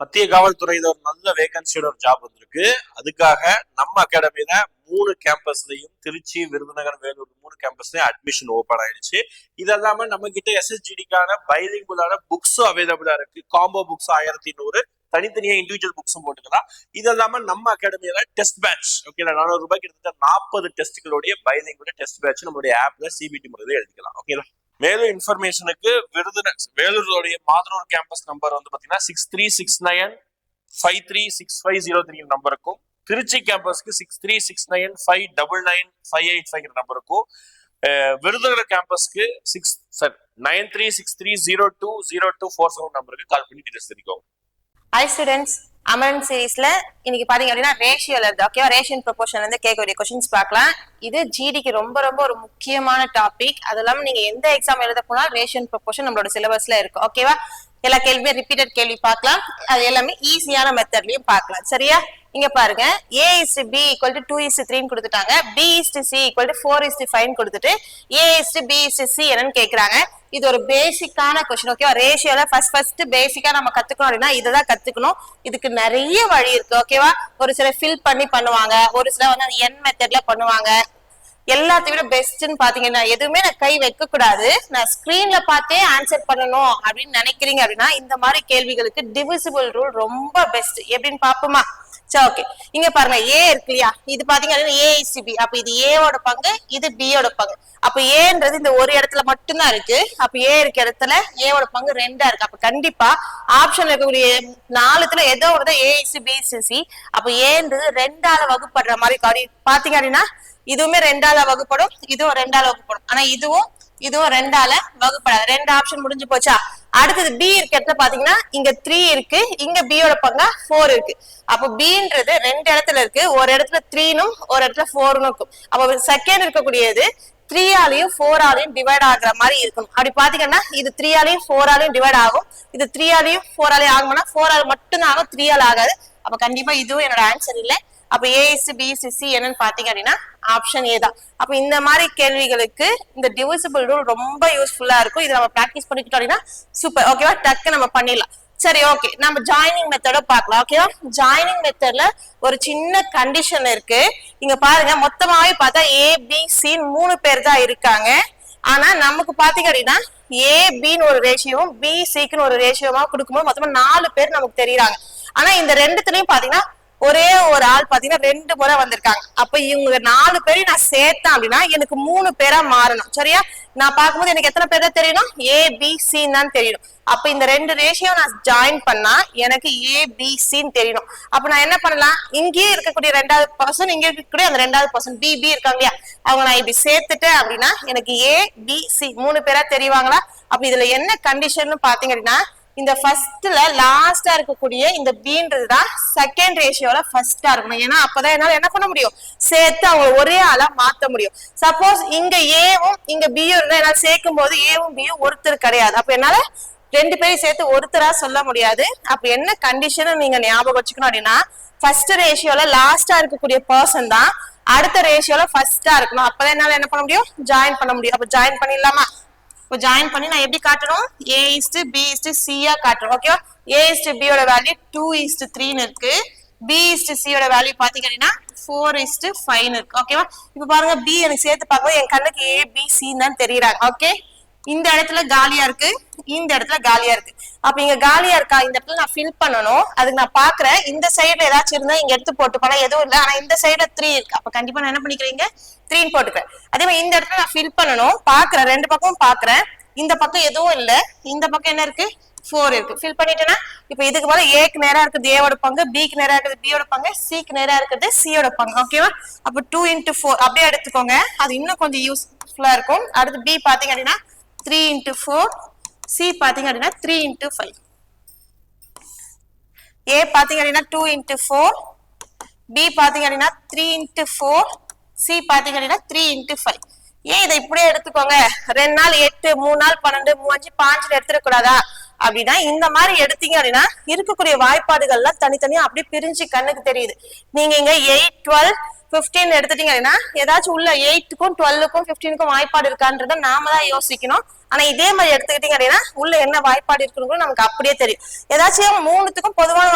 மத்திய காவல்துறையில ஒரு நல்ல வேகன்சியோட ஒரு ஜாப் வந்திருக்கு. அதுக்காக நம்ம அகாடமியில 3 கேம்பஸ்லயும் திருச்சி, விருதுநகர், வேலூர் 3 கேம்பஸ்லயும் அட்மிஷன் ஓபன் ஆயிடுச்சு. இது இல்லாம நம்ம கிட்ட SSGDக்கான பைலிங்குலான புக்ஸும் அவைலபிளா இருக்கு. காம்போ புக்ஸ் 1100, தனித்தனியா இண்டிவிஜுவல் புக்ஸும் போட்டுக்கலாம். இது இல்லாம நம்ம அகாடமியில டெஸ்ட் பேட்ச், ஓகே, 400 ரூபாய் கிட்டத்தட்ட 40 டெஸ்ட்களுடைய பைலிங்குல டெஸ்ட் பேட்ச் நம்மளுடைய ஆப்ல CBT முறையில எழுதிக்கலாம். ஓகேங்களா? மேலும் இன்ஃபர்மேஷனுக்கு வேலூருடைய மாதனூர் கேம்பஸ் நம்பர் வந்து பாத்தீங்கன்னா 6369536503 நம்பருக்கும், திருச்சி கேம்பஸ்க்கு 6369599585 நம்பருக்கும், விருதுநகர் கேம்பஸ்க்கு 9363020247 நம்பருக்கு கால் பண்ணி டீடைல்ஸ் தெரிவிக்கோங்க. ஹாய் ஸ்டூடெண்ட்ஸ், அமரன் சீரீஸ்ல இன்னைக்கு பாத்தீங்க அப்படின்னா ரேஷியோல இருந்து ஓகேவா, ரேஷியன் ப்ரொபோர்ஷன்ல இருந்து கேட்கக்கூடிய கொஸ்டின்ஸ் பார்க்கலாம். இது ஜிடிக்கு ரொம்ப ரொம்ப ஒரு முக்கியமான டாபிக். அது இல்லாம நீங்க எந்த எக்ஸாம் எழுத போனா ரேஷியன் ப்ரொபோர்ஷன் நம்மளோட சிலபஸ்ல இருக்கு. ஓகேவா, எல்லா கேள்வியுமே ரிப்பீட்டட் கேள்வி பார்க்கலாம். அது எல்லாமே ஈஸியான மெத்தட்லயும் பார்க்கலாம். சரியா? இங்க பாருங்க, A/B = 2:3 கொடுத்துட்டாங்க, B/C = 4:5 கொடுத்துட்டு A/B/C என்னன்னு கேக்குறாங்க. இது ஒரு பேசிக்கான கொஸ்டின். ஓகேவா, ரேஷியோல ஃபர்ஸ்ட் பேசிக்கா நம்ம கத்துக்கணும் அப்படின்னா இதுதான் கத்துக்கணும். இதுக்கு நிறைய வழி இருக்கு. ஓகேவா, ஒரு சில ஃபில் பண்ணி பண்ணுவாங்க, ஒரு சில வந்து என் மெத்தட்ல பண்ணுவாங்க. எல்லாத்தையும் விட பெஸ்ட்னு பாத்தீங்கன்னா எதுவுமே நான் கை வைக்க கூடாது, நான் ஸ்கிரீன்ல பார்த்தே ஆன்சர் பண்ணணும் அப்படின்னு நினைக்கிறீங்க அப்படின்னா இந்த மாதிரி கேள்விகளுக்கு டிவிசிபிள் ரூல் ரொம்ப பெஸ்ட். எப்படின்னு பாப்போமா? சரி, ஓகே. இங்க பாருங்க, ஏ இருக்கு இல்லையா, இது பாத்தீங்க A/B. அப்ப இது ஏவோட பங்கு, இது பியோட பங்கு. அப்ப ஏன்றது இந்த ஒரு இடத்துல மட்டும்தான் இருக்கு. அப்ப ஏ இருக்க இடத்துல ஏவோட பங்கு 2ஆ இருக்கு. அப்ப கண்டிப்பா ஆப்ஷன்ல இருக்கக்கூடிய 4த்துல ஏதோ ஒரு A/B/C. அப்ப ஏன்றது 2ஆல வகுப்படுற மாதிரி பாத்தீங்க அப்படின்னா இதுவுமே 2ஆல வகுப்படும், இதுவும் 2ஆல வகுப்படும். ஆனா இதுவும் 2ஆல வகுப்படாது. 2 ஆப்ஷன் முடிஞ்சு போச்சா? அடுத்தது பி இருக்க இடத்துல பாத்தீங்கன்னா இங்க 3 இருக்கு, இங்க பியோட பங்கா 4 இருக்கு. அப்ப பின்றது 2 இடத்துல இருக்கு, ஒரு இடத்துல 3னும் ஒரு இடத்துல 4னும் இருக்கும். அப்ப செகண்ட் இருக்கக்கூடியது 3ஆலையும் 4ஆலையும் டிவைட் ஆகுற மாதிரி இருக்கணும். அப்படி பாத்தீங்கன்னா இது 3ஆலையும் 4ஆலையும் டிவைட் ஆகும், இது 3ஆலையும் 4ஆலையும் ஆகும்னா 4ஆல மட்டும்தான் ஆகும், 3ஆல ஆகாது. அப்ப கண்டிப்பா இதுவும் என்னோட ஆன்சர் இல்லை. அப்ப A/B/C என்னன்னு பாத்தீங்க அப்படின்னா ஆப்ஷன் ஏ தான். அப்ப இந்த மாதிரி கேள்விகளுக்கு இந்த டிவிசிபிள் ரூல் ரொம்ப யூஸ்ஃபுல்லா இருக்கும். இதை நம்ம பிராக்டிஸ் பண்ணிக்கிட்டோம் அப்படின்னா சூப்பர். ஓகேவா, டக்கு நம்ம பண்ணிடலாம். சரி, ஓகே, நம்ம ஜாயினிங் மெத்தட பார்க்கலாம். ஓகேவா, ஜாயினிங் மெத்தட்ல ஒரு சின்ன கண்டிஷன் இருக்கு. இங்க பாருங்க, மொத்தமாவே பார்த்தா A/B/C 3 பேர் தான் இருக்காங்க. ஆனா நமக்கு பாத்தீங்க அப்படின்னா A/Bன்னு ஒரு ரேஷியோவும் B/Cன்னு ஒரு ரேஷியோவா கொடுக்கும்போது மொத்தமா 4 பேர் நமக்கு தெரியுறாங்க. ஆனா இந்த ரெண்டுத்துலயும் பாத்தீங்கன்னா ஒரே ஒரு ஆள் பாத்தீங்கன்னா 2 முறை வந்திருக்காங்க. அப்ப இவங்க 4 பேரையும் நான் சேர்த்தேன் அப்படின்னா எனக்கு 3 பேரா மாறணும். சரியா? நான் பார்க்கும்போது எனக்கு எத்தனை பேர் தான் தெரியணும்? A/B/C தான் தெரியணும். அப்ப இந்த 2 ரேஷியோ நான் ஜாயின் பண்ணா எனக்கு A/B/Cன்னு தெரியணும். அப்ப நான் என்ன பண்ணலாம்? இங்கேயே இருக்கக்கூடிய 2வது பர்சன், இங்க இருக்கக்கூடிய அந்த 2வது பர்சன் B இருக்காங்க இல்லையா, அவங்க நான் இப்படி சேர்த்துட்டேன் அப்படின்னா எனக்கு A/B/C 3 பேரா தெரிவாங்களா? அப்ப இதுல என்ன கண்டிஷன் பாத்தீங்க அப்படின்னா இந்த ஃபர்ஸ்ட்ல லாஸ்டா இருக்கக்கூடிய இந்த பீன்றதுதான் செகண்ட் ரேஷியோல ஃபர்ஸ்டா இருக்கணும். ஏன்னா அப்பதான் என்னால என்ன பண்ண முடியும்? சேர்த்து அவங்க ஒரே ஆளா மாத்த முடியும். சப்போஸ் இங்க ஏவும் இங்க பியும் இருந்தா என்னால சேர்க்கும் போது ஏவும் பியும் ஒருத்தர் கிடையாது. அப்ப என்னால 2 பேரையும் சேர்த்து ஒருத்தரா சொல்ல முடியாது. அப்ப என்ன கண்டிஷன் நீங்க ஞாபகம் வச்சுக்கணும் அப்படின்னா ஃபர்ஸ்ட் ரேஷியோல லாஸ்டா இருக்கக்கூடிய பர்சன் தான் அடுத்த ரேஷியோல ஃபர்ஸ்டா இருக்கணும். அப்பதான் என்னால என்ன பண்ண முடியும்? ஜாயின் பண்ண முடியும். அப்ப ஜாயின் பண்ணிடலாமா? இப்போ ஜாயின் பண்ணி நான் எப்படி காட்டணும்? A/B/C காட்டுறோம். ஓகேவா, A/B யோட வேல்யூ 2:3 இருக்கு, B/C யோட வேல்யூ பாத்தீங்க அப்படின்னா 4:5 இருக்கு. ஓகேவா, இப்ப பாருங்க B எனக்கு சேர்த்து பார்க்கும்போது என் கண்ணுக்கு A/B/C தான் தெரியுறாங்க. ஓகே, இந்த இடத்துல காலியா இருக்கு, இந்த இடத்துல காலியா இருக்கு. அப்ப இங்க காலியா இருக்கா, இந்த இடத்துல நான் ஃபில் பண்ணணும். அதுக்கு நான் பாக்குறேன் இந்த சைடுல ஏதாச்சும் இருந்தா இங்க எடுத்து போட்டு போனா எதுவும் இல்லை. ஆனா இந்த சைடுல 3 இருக்கு. அப்ப கண்டிப்பா நான் என்ன பண்ணிக்கிறீங்க? 3 போட்டுக்கிறேன். அதே மாதிரி இந்த இடத்துல நான் ஃபில் பண்ணணும். பாக்குறேன், 2 பக்கமும் பாக்குறேன், இந்த பக்கம் எதுவும் இல்ல, இந்த பக்கம் என்ன இருக்கு? 4 இருக்கு. ஃபில் பண்ணிட்டேன்னா இப்ப இதுக்கு மேல ஏக்கு நேரா இருக்குது ஏவோட பங்கு, பிக்கு நேரா இருக்குது பியோட பங்கு, சிக்கு நேரா இருக்குது சியோட பங்கு. ஓகேவா, அப்ப 2x4 அப்படியே எடுத்துக்கோங்க, அது இன்னும் கொஞ்சம் யூஸ்ஃபுல்லா இருக்கும். அடுத்து B பாத்தீங்க அப்படின்னா 3x4, C பாத்தீங்க அப்படின்னா 3x5, A பாத்தீங்க அப்படின்னா 2x4, B பாத்தீங்க அப்படின்னா 3x4, C பாத்தீங்க அப்படின்னா 3x5. ஏன் இதை இப்படியே எடுத்துக்கோங்க? 2 நாள் 8, 3 நாள் 12, 3 5 எடுத்துடக்கூடாதா அப்படின்னா இந்த மாதிரி எடுத்தீங்க அப்படின்னா இருக்கக்கூடிய வாய்ப்பாடுகள்லாம் தனித்தனியா அப்படியே பிரிஞ்சு கண்ணுக்கு தெரியுது. நீங்க இங்க 8, 12, 15 எடுத்துட்டீங்க அப்படின்னா ஏதாச்சும் உள்ள 8க்கும் 12க்கும் 15க்கும் வாய்ப்பாடு இருக்கான்றத நாம தான் யோசிக்கணும். ஆனா இதே மாதிரி எடுத்துக்கிட்டீங்க அப்படின்னா உள்ள என்ன வாய்ப்பாடு இருக்குன்னு நமக்கு அப்படியே தெரியும். ஏதாச்சும் 3த்துக்கும் பொதுவான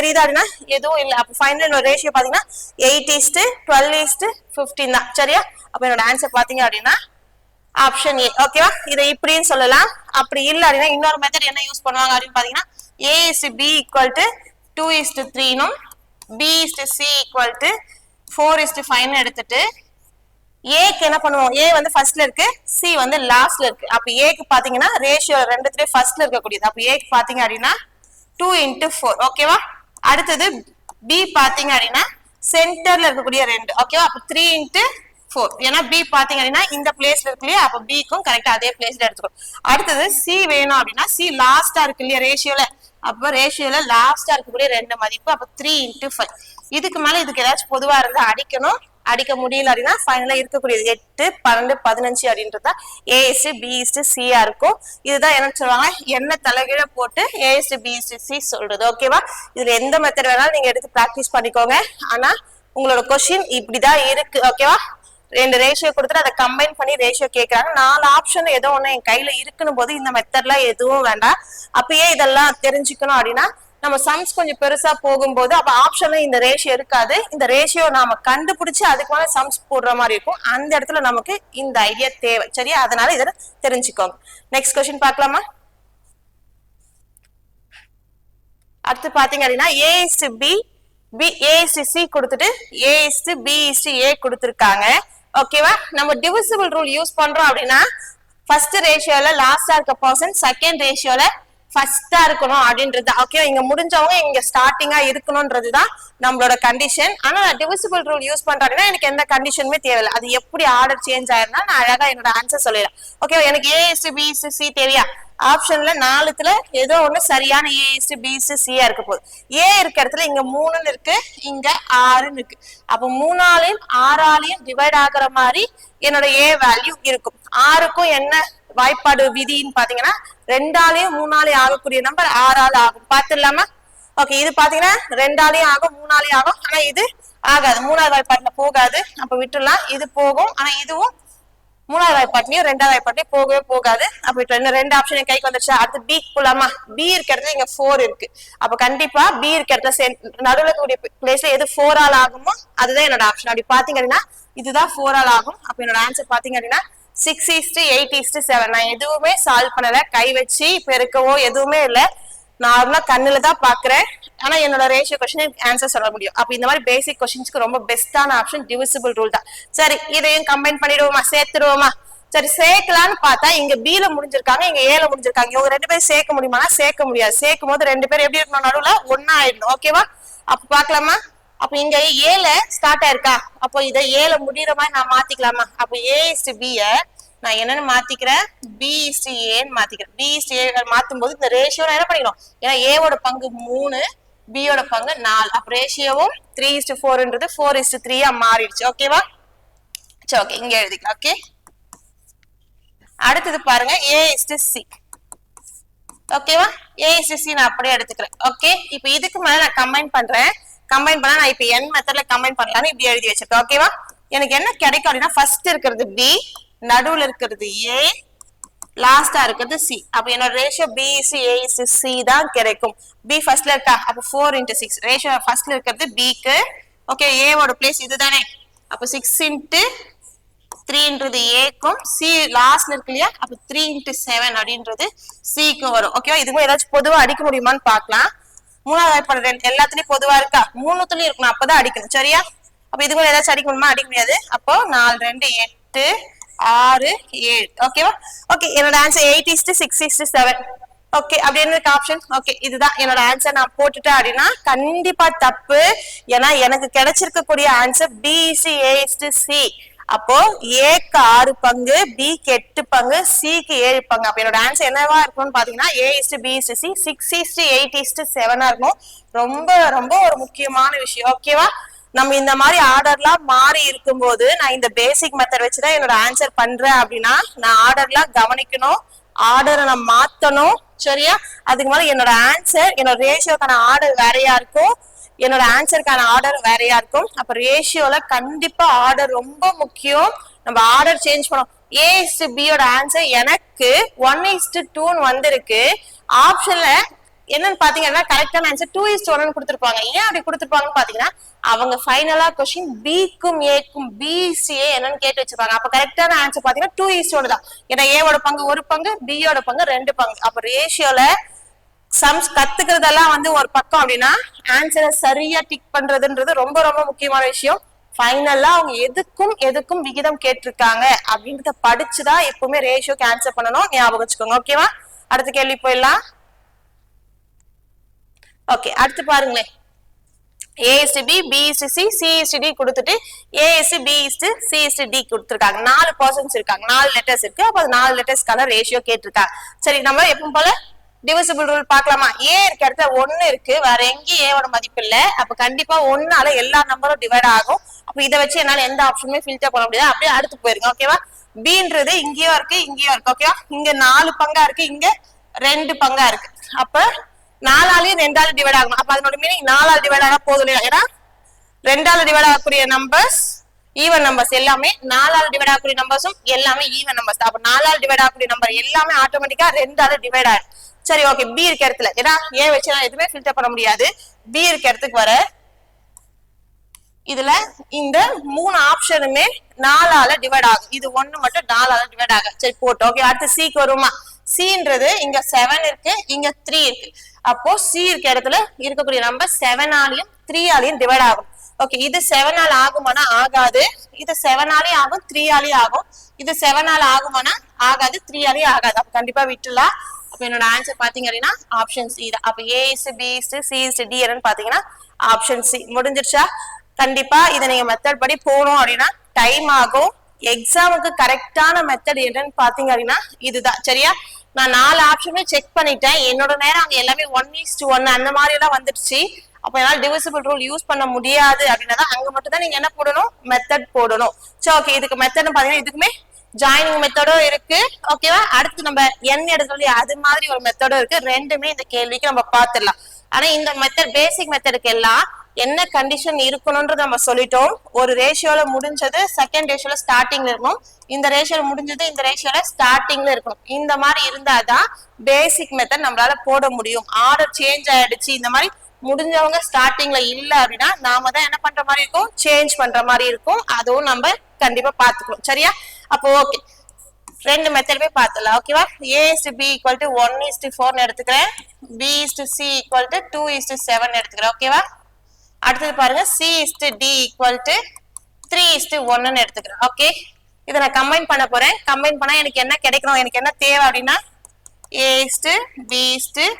தெரியுதா அப்படின்னா எதுவும் இல்லை. அப்போ ஃபைனல் என்னோட ரேஷியோ பாத்தீங்கன்னா 8:12:15 தான். சரியா? அப்ப என்னோட ஆன்சர் பாத்தீங்க அப்படின்னா ஆப்ஷன் ஏ. ஓகேவா? இதை இப்படின்னு சொல்லலாம். அப்படி இல்லை அப்படின்னா இன்னொரு மெத்தட் என்ன யூஸ் பண்ணுவாங்க அப்படின்னு பாத்தீங்கன்னா A:B = 2:3னும் B:C = 4:5 எடுத்துட்டு ஏக்கு என்ன பண்ணுவோம், ஏ வந்து ஃபர்ஸ்ட்ல இருக்கு, சி வந்து லாஸ்ட்ல இருக்கு. அப்ப ஏக்கு பாத்தீங்கன்னா ரேஷியோ ரெண்டுத்துலயே ஃபர்ஸ்ட்ல இருக்கக்கூடியது. அப்ப ஏக்கு பாத்தீங்க அப்படின்னா 2:4. ஓகேவா? அடுத்தது பி பாத்தீங்க அப்படின்னா சென்டர்ல இருக்கக்கூடிய 2. ஓகேவா? அப்ப 3:4. ஏன்னா பி பாத்தீங்க அப்படின்னா இந்த பிளேஸ்ல இருக்கு இல்லையா, அப்ப பிக்கும் கரெக்டா அதே பிளேஸ்ல எடுத்துக்கணும். அடுத்தது சி வேணும் அப்படின்னா சி லாஸ்டா இருக்கு இல்லையா ரேஷியோல, அப்ப ரேஷியோல லாஸ்டா இருக்கக்கூடிய 2 மதிப்பு. அப்ப 3:5. இதுக்கு மேல இதுக்கு ஏதாச்சும் பொதுவா இருந்தா அடிக்கணும். அடிக்க முடியல அப்படின்னா ஃபைனலா இருக்கக்கூடியது 8, 12, 15 அப்படின்றதா A:B:C இருக்கும். இதுதான் என்ன சொல்லுவாங்க, என்ன தலைகீழ போட்டு A:B:C சொல்றது. ஓகேவா? இதுல எந்த மெத்தட் வேணாலும் நீங்க எடுத்து பிராக்டிஸ் பண்ணிக்கோங்க. ஆனா உங்களோட கொஸ்டின் இப்படிதான் இருக்கு. ஓகேவா? 2 ரேஷியோ கொடுத்துட்டு அதை கம்பைன் பண்ணி ரேஷியோ கேட்கறாங்க. 4 ஆப்ஷன் ஏதோ ஒண்ணு என் கையில இருக்குன்னு போது இந்த மெத்தட்லாம் எதுவும் வேண்டாம். அப்பயே இதெல்லாம் தெரிஞ்சுக்கணும் அப்படின்னா நம்ம சம்ஸ் கொஞ்சம் பெருசா போகும்போது அப்ப ஆப்ஷன்ல இந்த ரேஷியோ இருக்காது. இந்த ரேஷியோ நாம கண்டுபிடிச்சு அதுக்கு மேல சம்ஸ் போடுற மாதிரி இருக்கும். அந்த இடத்துல நமக்கு இந்த ஐடியா தேவை. சரியா? அதனால இதை தெரிஞ்சுக்கோங்க. நெக்ஸ்ட் கொஸ்டின் பார்க்கலாமா? அடுத்து பாத்தீங்க அப்படின்னா A:B கொடுத்துட்டு A:B:A கொடுத்துருக்காங்க. ஓகேவா? நம்ம டிவிசிபிள் ரூல் யூஸ் பண்றோம் அப்படின்னா ஃபர்ஸ்ட் ரேஷியோல லாஸ்டா இருக்க பர்சன் செகண்ட் ரேஷியோல ஃபர்ஸ்டா இருக்கணும் அப்படின்றது. ஓகே, இங்க முடிஞ்சவங்க இங்க ஸ்டார்டிங்கா இருக்கணும்ன்றதுதான் நம்மளோட கண்டிஷன். ஆனா டிவிசிபிள் ரூல் யூஸ் பண்றாங்கன்னா எனக்கு எந்த கண்டிஷனுமே தேவையில்லை. அது எப்படி ஆர்டர் சேஞ்ச் ஆயிருந்தா நான் அழகா என்னோட ஆன்சர் சொல்லிடலாம். ஓகே, எனக்கு A:B:C தேவையா? ஆப்ஷன்ல 4த்துல ஏதோ ஒண்ணு சரியான A:B:C இருக்க போகுது. ஏ இருக்க இடத்துல இங்க 3ன்னு இருக்கு, இங்க 6ன்னு இருக்கு. அப்ப 3ஆலையும் 6ஆலையும் டிவைட் ஆகுற மாதிரி என்னோட ஏ வேல்யூ இருக்கும். 6க்கும் என்ன வாய்ப்பாடு விதின்னு பாத்தீங்கன்னா 2ஆலையும் 3ஆலையும் ஆகக்கூடிய நம்பர் 6ஆல ஆகும். பாத்துடலாமா? ஓகே, இது பாத்தீங்கன்னா 2ஆலையும் ஆகும் 3ஆலையும் ஆகும். ஆனா இது ஆகாது, 3வது வாய்ப்பாட்டுல போகாது. அப்ப விட்டுலாம். இது போகும், ஆனா இதுவும் 3வது வாய்ப்பாட்லயும் 2வது வாய்ப்பாட்லயும் போகவே போகாது. அப்ப இன்னும் 2 ஆப்ஷன் கைக்கு வந்துருச்சு. அடுத்து பி போலாமா? பி இருக்க இடத்துல இங்க 4 இருக்கு. அப்ப கண்டிப்பா பி இருக்க இடத்துல நடுவுல இருக்கக்கூடிய பிளேஸ்ல எது 4ஆல் ஆகுமோ அதுதான் என்னோட ஆப்ஷன். அப்படி பாத்தீங்க அப்படின்னா இதுதான் 4ஆல் ஆகும். அப்ப என்னோட ஆன்சர் பாத்தீங்க அப்படின்னா 6:8:7. நான் எதுவுமே சால்வ் பண்ணல, கை வச்சு பெருக்கவோ எதுவுமே இல்ல, நார்மலா கண்ணுல தான் பாக்குறேன். ஆனா என்னோட ரேஷியோ கொஸ்டின் ஆன்சர் சொல்ல முடியும். அப்ப இந்த மாதிரி பேசிக் கொஸ்டின்ஸ்க்கு ரொம்ப பெஸ்டான ஆப்ஷன் டிவிசிபிள் ரூல் தான். சரி, இதையும் கம்பைன் பண்ணிடுவோமா, சேர்த்துடுவோமா? சரி, சேர்க்கலான்னு பார்த்தா இங்க B-ல முடிஞ்சிருக்காங்க, இங்க A-ல முடிஞ்சிருக்காங்க. இவங்க 2 பேரும் சேர்க்க முடியுமானா சேர்க்க முடியாது. சேர்க்கும் போது 2 பேரும் எப்படி இருக்கணும், நடுவுல ஒன்னா ஆயிடணும். ஓகேவா? அப்ப பாக்கலாமா? அப்ப இங்க A-ல ஸ்டார்ட் ஆயிருக்கா, அப்போ இதை A-ல முடிகிற மாதிரி நான் மாத்திக்கலாமா? அப்ப A:B நான் என்னன்னு மாத்திக்கிறேன், B:A மாத்திக்கிறேன். B:A மாத்தும் போது இந்த ரேஷியோ என்ன பண்ணிக்கணும், ஏன்னா ஏவோட பங்கு 3, பியோட பங்கு 4. அப்ப ரேஷியோவும் 3:4ன்றது 4:3 மாறிடுச்சு. ஓகேவா? சரி, ஓகே, இங்க எழுதிக்கலாம். ஓகே, அடுத்தது பாருங்க A:C. ஓகேவா? A:C நான் அப்படியே எடுத்துக்கிறேன். ஓகே, இப்ப இதுக்கு மேல நான் கம்பைன் பண்றேன். கம்பைன் பண்ணா நான் இப்ப n மெத்தட்ல கம்பைன் பண்ணலாம்னு இப்படி எழுதி வச்சிருக்கேன். ஓகேவா? எனக்கு என்ன கிடைக்கும் அப்படின்னா ஃபர்ஸ்ட் இருக்கிறது B, நடுவுல இருக்கிறது A, லாஸ்டா இருக்கிறது C. அப்ப என்னோட ரேஷியோ B:A:C தான் கிடைக்கும். B ஃபர்ஸ்ட்ல இருக்கா, அப்ப 4:6 ரேஷியோ ஃபர்ஸ்ட்ல இருக்கிறது B க்கு. ஓகே, A ஓட பிளேஸ் இதுதானே, அப்ப 6:3ன்றது A க்கும், C லாஸ்ட்ல இருக்கு இல்லையா, அப்ப 3:7 அப்படின்றது C க்கும் வரும். ஓகேவா? இதுக்கும் ஏதாச்சும் பொதுவா அடிக்க முடியுமான்னு பாக்கலாம். 3வது வாய்ப்பாடு எல்லாத்துலயும் பொதுவா இருக்கா, 3த்துலயும் இருக்கணும், அப்பதான் அடிக்கணும். சரியா? அப்ப இதுக்கும் ஏதாச்சும் அடிக்க முடியுமா? அடிக்க முடியாது. அப்போ 4, 2, 8, 6, 7. ஓகேவா? ஓகே, என்னோட ஆன்சர் 8:6:7. ஓகே, அப்படி என்ன ஆப்ஷன்? ஓகே, இதுதான் என்னோட ஆன்சர். நான் போட்டுட்டேன் அப்படின்னா கண்டிப்பா தப்பு. ஏன்னா எனக்கு கிடைச்சிருக்கக்கூடிய ஆன்சர் B:A:C. அப்போ ஏக்கு 6 பங்கு, பிக்கு 8 பங்கு, சிக்கு 7 பங்கு. அப்ப என்னோட ஆன்சர் என்னவா இருக்கும்னு பாத்தீங்கன்னா A:B:C 6:8:7 இருக்கும். ரொம்ப ரொம்ப ஒரு முக்கியமான விஷயம். ஓகேவா? நம்ம இந்த மாதிரி ஆர்டர்லாம் மாறி இருக்கும்போது நான் இந்த பேசிக் மெத்தட் வச்சுதான் என்னோட ஆன்சர் பண்றேன் அப்படின்னா நான் ஆர்டர்லாம் கவனிக்கணும், ஆர்டரை நான் மாத்தணும். சரியா? அதுக்கு மேல என்னோட ஆன்சர், என்னோட ரேஷியோக்கான ஆர்டர் வேறையா இருக்கும், என்னோட ஆன்சருக்கான ஆர்டர் வேறையா இருக்கும். அப்ப ரேஷியோல கண்டிப்பா ஆர்டர் ரொம்ப முக்கியம். நம்ம ஆர்டர் சேஞ்ச் பண்ணோம். A:B யோட ஆன்சர் எனக்கு 1:2 வந்திருக்கு. ஆப்ஷன்ல என்னன்னு பாத்தீங்கன்னா கரெக்டான ஆன்சர் 2:1 கொடுத்திருப்பாங்க. ஏன் அப்படி கொடுத்திருப்பாங்கன்னு பாத்தீங்கன்னா அவங்க ஃபைனலா கொஸ்டின் பிக்கும் ஏக்கும் பிசிஏ என்னன்னு கேட்டு வச்சிருப்பாங்க. அப்ப கரெக்டான ஆன்சர் பாத்தீங்கன்னா 2:1 தான். ஏன்னா ஏவோட பங்கு 1 பங்கு, பியோட பங்கு 2 பங்கு. அப்ப ரேஷியோல சம்ஸ் கத்துக்கிறதெல்லாம் ஒரு பக்கம் அப்படின்னா ஆன்சரை சரியா டிக் பண்றதுன்றது ரொம்ப ரொம்ப முக்கியமான விஷயம். ஃபைனலா அவங்க எதுக்கும் விகிதம் கேட்டிருக்காங்க அப்படின்றத படிச்சுதான் எப்பவுமே ரேஷியோக்கு ஆன்சர் பண்ணணும். ஞாபகம் வச்சுக்கோங்க. ஓகேவா? அடுத்த கேள்வி போயிடலாம். ஓகே, அடுத்து பாருங்களேன். A/B, B/C, C/D கொடுத்துட்டு A/B/C/D கொடுத்துருக்காங்க. 4 பர்சன்ஸ் இருக்காங்க, 4 லெட்டர்ஸ் இருக்கு. அப்ப 4 லெட்டர்ஸ்க்கான ரேஷியோ கேட்டிருக்காங்க. சரி, நம்ம எப்பவும் போல டிவிசிபிள் ரூல் பார்க்கலாமா? ஏ இருக்க இடத்துல 1 இருக்கு, வேற எங்கேயும் ஏவோட மதிப்பு இல்ல. அப்ப கண்டிப்பா 1ஆல எல்லா நம்பரும் டிவைட் ஆகும். அப்ப இதை வச்சு என்னால எந்த ஆப்ஷனுமே ஃபில்டர் பண்ண முடியாது. அப்படியே அடுத்து போயிருங்க. ஓகேவா? பீன்றது இங்கேயும் இருக்கு, இங்கேயும் இருக்கு. ஓகேவா? இங்க 4 பங்கா இருக்கு, இங்க 2 பங்கா இருக்கு. அப்ப 4ஆலையும் 2ஆல டிவைட் ஆகணும். அப்ப அதனோட மீனிங் 4ஆல டிவைட் ஆனா போதும் இல்லையா? ஏன்னா 2ஆல டிவைட் ஆகக்கூடிய நம்பர்ஸ் ஈவன் நம்பர்ஸ், எல்லாமே 4ஆல டிவைட் ஆகக்கூடிய நம்பர்ஸும் எல்லாமே ஈவன் நம்பர்ஸ். அப்ப 4ஆல டிவைட் ஆகக்கூடிய நம்பர் எல்லாமே ஆட்டோமேட்டிக்கா 2ஆல டிவைட் ஆகும். சரி, ஓகே. பி இருக்க இடத்துல ஏன்னா ஏ வச்சு நான் எதுவுமே ஃபில்டர் பண்ண முடியாது. பி இருக்க இடத்துக்கு வர இதுல இந்த 3 ஆப்ஷனுமே 4ஆல டிவைட் ஆகும். இது 1 மட்டும் 4ஆல டிவைட் ஆகும். சரி, போட்டோம். ஓகே, அடுத்து சிக்கு வருமா? சின்றது இங்க 7 இருக்கு, இங்க 3 இருக்கு. அப்போ சி இருக்க இடத்துல இருக்கக்கூடிய நம்பர் 7ஆலையும் 3ஆலையும் டிவைட் ஆகும். ஓகே, இது 7ஆல ஆகுமானா ஆகாது. இது 7ஆலையும் ஆகும், 3ஆலையும் ஆகும். இது 7ஆல ஆகுமானா ஆகாது, 3ஆலையும் ஆகாது. அப்ப கண்டிப்பா விட்டுலாம். அப்ப என்னோட ஆன்சர் பாத்தீங்க அப்படின்னா ஆப்ஷன் சி தான். அப்ப A/B/C/D என்னன்னு பாத்தீங்கன்னா ஆப்ஷன் சி. முடிஞ்சிருச்சா? கண்டிப்பா இதை நீங்க மெத்தட் படி போகணும் அப்படின்னா டைம் ஆகும். எக்ஸாமுக்கு கரெக்டான மெத்தட் என்னன்னு பாத்தீங்க அப்படின்னா இதுதான். சரியா? நான் 4 ஆப்ஷனுமே செக் பண்ணிட்டேன். என்னோட நேரம் அங்க எல்லாமே 1:1 அந்த மாதிரி எல்லாம் வந்துடுச்சு. அப்ப என்னால டிவிசிபிள் ரூல் யூஸ் பண்ண முடியாது அப்படின்னா அங்க மட்டும் தான் நீங்க என்ன போடணும்? மெத்தட் போடணும். சரி, ஓகே. இதுக்கு மெத்தட்னு பாத்தீங்கன்னா இதுக்குமே ஜாயினிங் மெத்தடும் இருக்கு. ஓகேவா? அடுத்து நம்ம என் எடுத்து அது மாதிரி ஒரு மெத்தடும் இருக்கு. ரெண்டுமே இந்த கேள்விக்கு நம்ம பாத்துடலாம். ஆனா இந்த மெத்தட் பேசிக் மெத்தடுக்கு எல்லாம் என்ன கண்டிஷன் இருக்கணும்ன்றது நம்ம சொல்லிட்டோம். ஒரு ரேஷியோல முடிஞ்சது செகண்ட் ரேஷியோல ஸ்டார்டிங்ல இருக்கணும். இந்த ரேஷியோல முடிஞ்சது இந்த ரேஷியோல ஸ்டார்டிங்ல இருக்கணும். இந்த மாதிரி இருந்தாதான் பேசிக் மெத்தட் நம்மளால போட முடியும். ஆர்டர் சேஞ்ச் ஆயிடுச்சு, இந்த மாதிரி முடிஞ்சவங்க ஸ்டார்டிங்ல இல்ல அப்படின்னா நாம தான் என்ன பண்ற மாதிரி இருக்கும்? சேஞ்ச் பண்ற மாதிரி இருக்கும். அதுவும் நம்ம கண்டிப்பா பாத்துக்கணும். சரியா? அப்போ ஓகே, 2 மெத்தடுமே பார்த்துலாம். ஓகேவா? A/B = 1:4 எடுத்துக்கிறேன். B/C = 2:7 எடுத்துக்கிறேன். ஓகேவா? அடுத்தது பாருங்க, C/D = 3:1 எடுத்துக்கிறேன். ஓகே, இதை நான் கம்பைன் பண்ண போறேன். கம்பைன் பண்ணா எனக்கு என்ன கிடைக்கணும்? எனக்கு என்ன தேவை அப்படின்னா A/B/C/D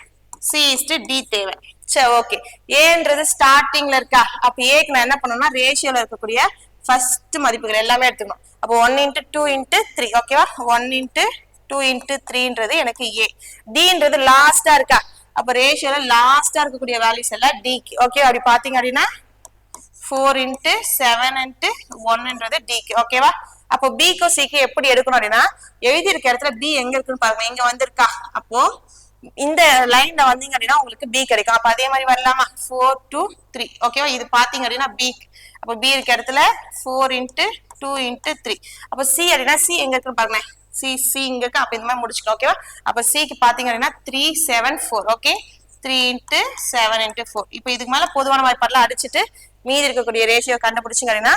தேவை. சரி, ஓகே. ஏன்றது ஸ்டார்டிங்ல இருக்கா? அப்ப ஏக்கு நான் என்ன பண்ணணும்னா ரேஷியோல இருக்கக்கூடிய ஃபர்ஸ்ட் மதிப்புகள் எல்லாமே எடுத்துக்கணும். அப்போ 1:2:3. ஓகேவா? 1:2:3ன்றது எனக்கு ஏ. டின்றது லாஸ்டா இருக்கா? அப்ப ரேஷியோல லாஸ்டா இருக்கக்கூடிய வேல்யூஸ் எல்லாம் டிக்கு. ஓகே, அப்படி பாத்தீங்க அப்படின்னா 4:7:1ன்றது டிக்கு. ஓகேவா? அப்போ பிக்கும் சிக்கு எப்படி எடுக்கணும் அப்படின்னா எழுதி இருக்க இடத்துல பி எங்க இருக்குன்னு பாருங்க. இங்க வந்திருக்கா? அப்போ இந்த லைன்ல வந்தீங்க அப்படின்னா உங்களுக்கு பி கிடைக்கும். அப்ப அதே மாதிரி வரலாமா? 4:2:3. ஓகேவா? இது பாத்தீங்க அப்படின்னா பி. அப்ப பி இருக்க இடத்துல 4:2:3. அப்ப சி அப்படின்னா சி எங்க இருக்குன்னு பாருங்க. சி இங்க இருக்கு. அப்ப இந்த மாதிரி முடிச்சுக்கலாம். ஓகேவா? அப்ப சிக்கு பாத்தீங்க அப்படின்னா 3:7:4. ஓகே, 3:7:4. இப்ப இதுக்கு மேல பொதுவான வாய்ப்பாடுலாம் அடிச்சுட்டு மீதி இருக்கக்கூடிய ரேஷியோ கண்டுபிடிச்சிங்க அப்படின்னா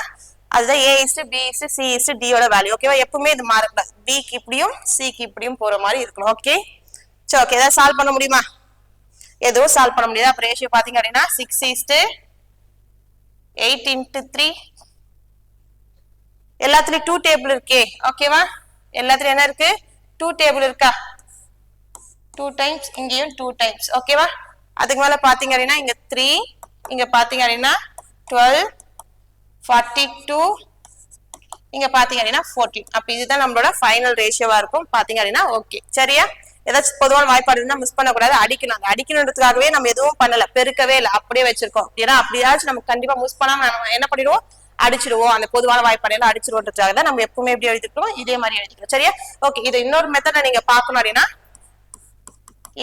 அதுதான் A/B/C/D யோட வேல்யூ. ஓகேவா? எப்பவுமே இது மாறக்கூடாது. பிக்கு இப்படியும் சிக்கு இப்படியும் போற மாதிரி இருக்கணும். ஓகே, சரி, ஓகே. ஏதாவது சால்வ் பண்ண முடியுமா? எதுவும் சால்வ் பண்ண முடியாது. அப்ப ரேஷியோ பாத்தீங்க அப்படின்னா 6:8:3. எல்லாத்துலயும் 2 டேபிள் இருக்கே. ஓகேவா? எல்லாத்துலயும் என்ன இருக்கு? 2 டேபிள் இருக்கா? 2 டைம்ஸ், இங்கேயும் 2 டைம்ஸ். ஓகேவா? அதுக்கு மேல பாத்தீங்க அப்படின்னா இங்க 3, இங்க பாத்தீங்க அப்படின்னா 12, 42, இங்க பாத்தீங்க அப்படின்னா 14. அப்ப இதுதான் நம்மளோட ஃபைனல் ரேஷியோவா இருக்கும். பாத்தீங்க அப்படின்னா ஓகே. சரியா? ஏதாச்சும் பொதுவான வாய்ப்பாடு இருந்தா மிஸ் பண்ணக்கூடாது. அடிக்கணும். அடிக்கணுன்றதுக்காகவே நம்ம எதுவும் பண்ணல, பெருக்கவே இல்லை, அப்படியே வச்சிருக்கோம். ஏன்னா அப்படியாச்சும் நம்ம கண்டிப்பா மிஸ் பண்ணாம நம்ம என்ன பண்ணிடுவோம்? அடிச்சிடுவோம். அந்த பொதுவான வாய்ப்பாடையெல்லாம் அடிச்சிருவோன்றதுக்காக தான் நம்ம எப்பவுமே எப்படி எழுதிக்கிறோம்? இதே மாதிரி எழுதிக்கிறோம். சரியா? ஓகே, இது இன்னொரு மெத்தட நீங்க பாக்கணும் அப்படின்னா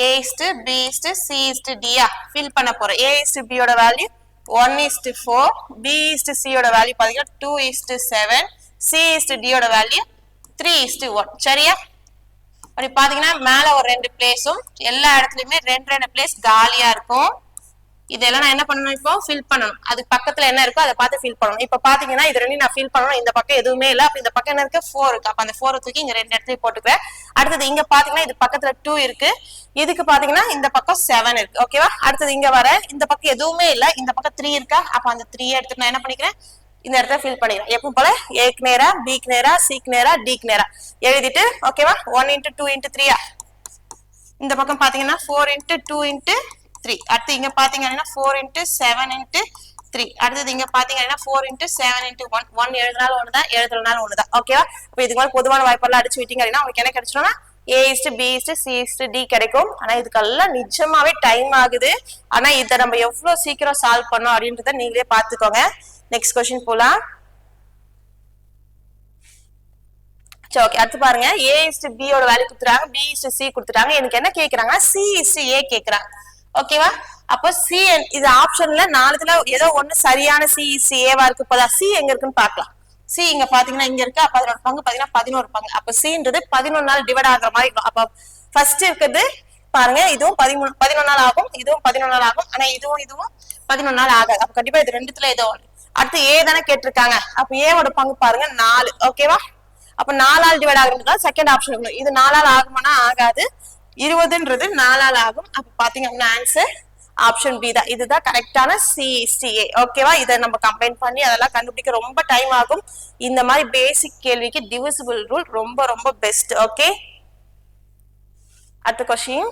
A/B/C/D ஃபில் பண்ண போறோம். A/B யோட வேல்யூ 1:4, B/C யோட வேல்யூ பாத்தீங்கன்னா 2:7, C/D யோட வேல்யூ 3:1. சரியா? அப்படி பாத்தீங்கன்னா மேல ஒரு 2 பிளேஸும் எல்லா இடத்துலயுமே 2 பிளேஸ் காலியா இருக்கும். இதெல்லாம் நான் என்ன பண்ணணும், இப்போ ஃபில் பண்ணணும். அதுக்கு பக்கத்துல என்ன இருக்கோ அதை பார்த்து ஃபில் பண்ணணும். இப்ப பாத்தீங்கன்னா இது ரெண்டு நான் ஃபில் பண்ணணும். இந்த பக்கம் எதுவுமே இல்ல. அப்ப இந்த பக்கம் என்ன இருக்கு, 4 இருக்கு. அப்ப அந்த 4 தூக்கி இங்க 2 இடத்துல போட்டுக்கிறேன். அடுத்தது இங்க பாத்தீங்கன்னா இது பக்கத்துல 2 இருக்கு. இதுக்கு பாத்தீங்கன்னா இந்த பக்கம் 7 இருக்கு. ஓகேவா? அடுத்தது இங்க வர இந்த பக்கம் எதுவுமே இல்ல. இந்த பக்கம் 3 இருக்கா. அப்ப அந்த 3 எடுத்து நான் என்ன பண்ணிக்கிறேன், இந்த இடத்துல ஃபில் பண்ணிக்கிறேன். எப்பவும் போல ஏக்கு நேரா, பிக்கு நேரா, சிக்கு நேரா, டிக்கு நேரா எழுதிட்டு ஓகேவா. 1 × 2 × 3 இந்த பக்கம் பாத்தீங்கன்னா 4 × 2 × 3. அடுத்து இங்க பாத்தீங்கன்னா 4 × 7 × 3. அடுத்தது இங்க பாத்தீங்கன்னா 4 × 7 × 1. 1 எழுதினாலும் ஒண்ணுதான், எழுதுனாலும் ஒண்ணுதான். ஓகேவா? அப்ப இதுக்கு மேல பொதுவான வாய்ப்பெல்லாம் அடிச்சு விட்டீங்க அப்படின்னா உங்களுக்கு என்ன கிடைச்சிடும்னா A/B/C/D கிடைக்கும். ஆனா இதுக்கெல்லாம் நிஜமாவே டைம் ஆகுது. ஆனா இதை நம்ம எவ்வளவு சீக்கிரம் சால்வ் பண்ணோம் அப்படின்றத நீங்களே பாத்துக்கோங்க. நெக்ஸ்ட் கொஸ்டின் போலாம். ஓகே, அடுத்து பாருங்க. A/B யோட வேல்யூ கொடுத்துறாங்க, B/C கொடுத்துட்டாங்க. எனக்கு என்ன கேக்குறாங்க, C/A கேக்குறாங்க. ஓகேவா? அப்போ C இது ஆப்ஷன்ல 4த்துல ஏதோ ஒண்ணு சரியான C/A இருக்கு. போதா C எங்க இருக்குன்னு பாக்கலாம். C இங்க பாத்தீங்கன்னா இங்க இருக்கு. 11 பங்கு பாத்தீங்கன்னா 11 பங்கு. அப்ப Cன்றது 11 நாள் டிவைட் ஆகுற மாதிரி இருக்கும். அப்ப ஃபர்ஸ்ட் இருக்குது பாருங்க, இதுவும் 11 நாள் ஆகும், இதுவும் 11 நாள் ஆகும். ஆனா இதுவும் 11 நாள் ஆகாது. அப்ப கண்டிப்பா இது ரெண்டுத்துல ஏதோ ஒண்ணு. அடுத்து A தானே கேட்டிருக்காங்க. அப்ப A ஓட பங்கு பாருங்க 4. ஓகேவா? அப்ப 4 ஆல் டிவைட் ஆகுறதுனால செகண்ட் ஆப்ஷன் இருக்கணும். இது 4 ஆல் ஆகுமானா ஆகாது. 20ன்றது 4 ஆல் ஆகும். அப்ப பாத்தீங்க அப்படின்னா ஆன்சர் ஆப்ஷன் பி தான். இதுதான் கரெக்டான C/A. ஓகேவா? இதை நம்ம கம்பைன் பண்ணி அதெல்லாம் கண்டுபிடிக்க ரொம்ப டைம் ஆகும். இந்த மாதிரி பேசிக் கேள்விக்கு டிவிசிபிள் ரூல் ரொம்ப ரொம்ப பெஸ்ட். ஓகே, அடுத்த கொஸ்டின்.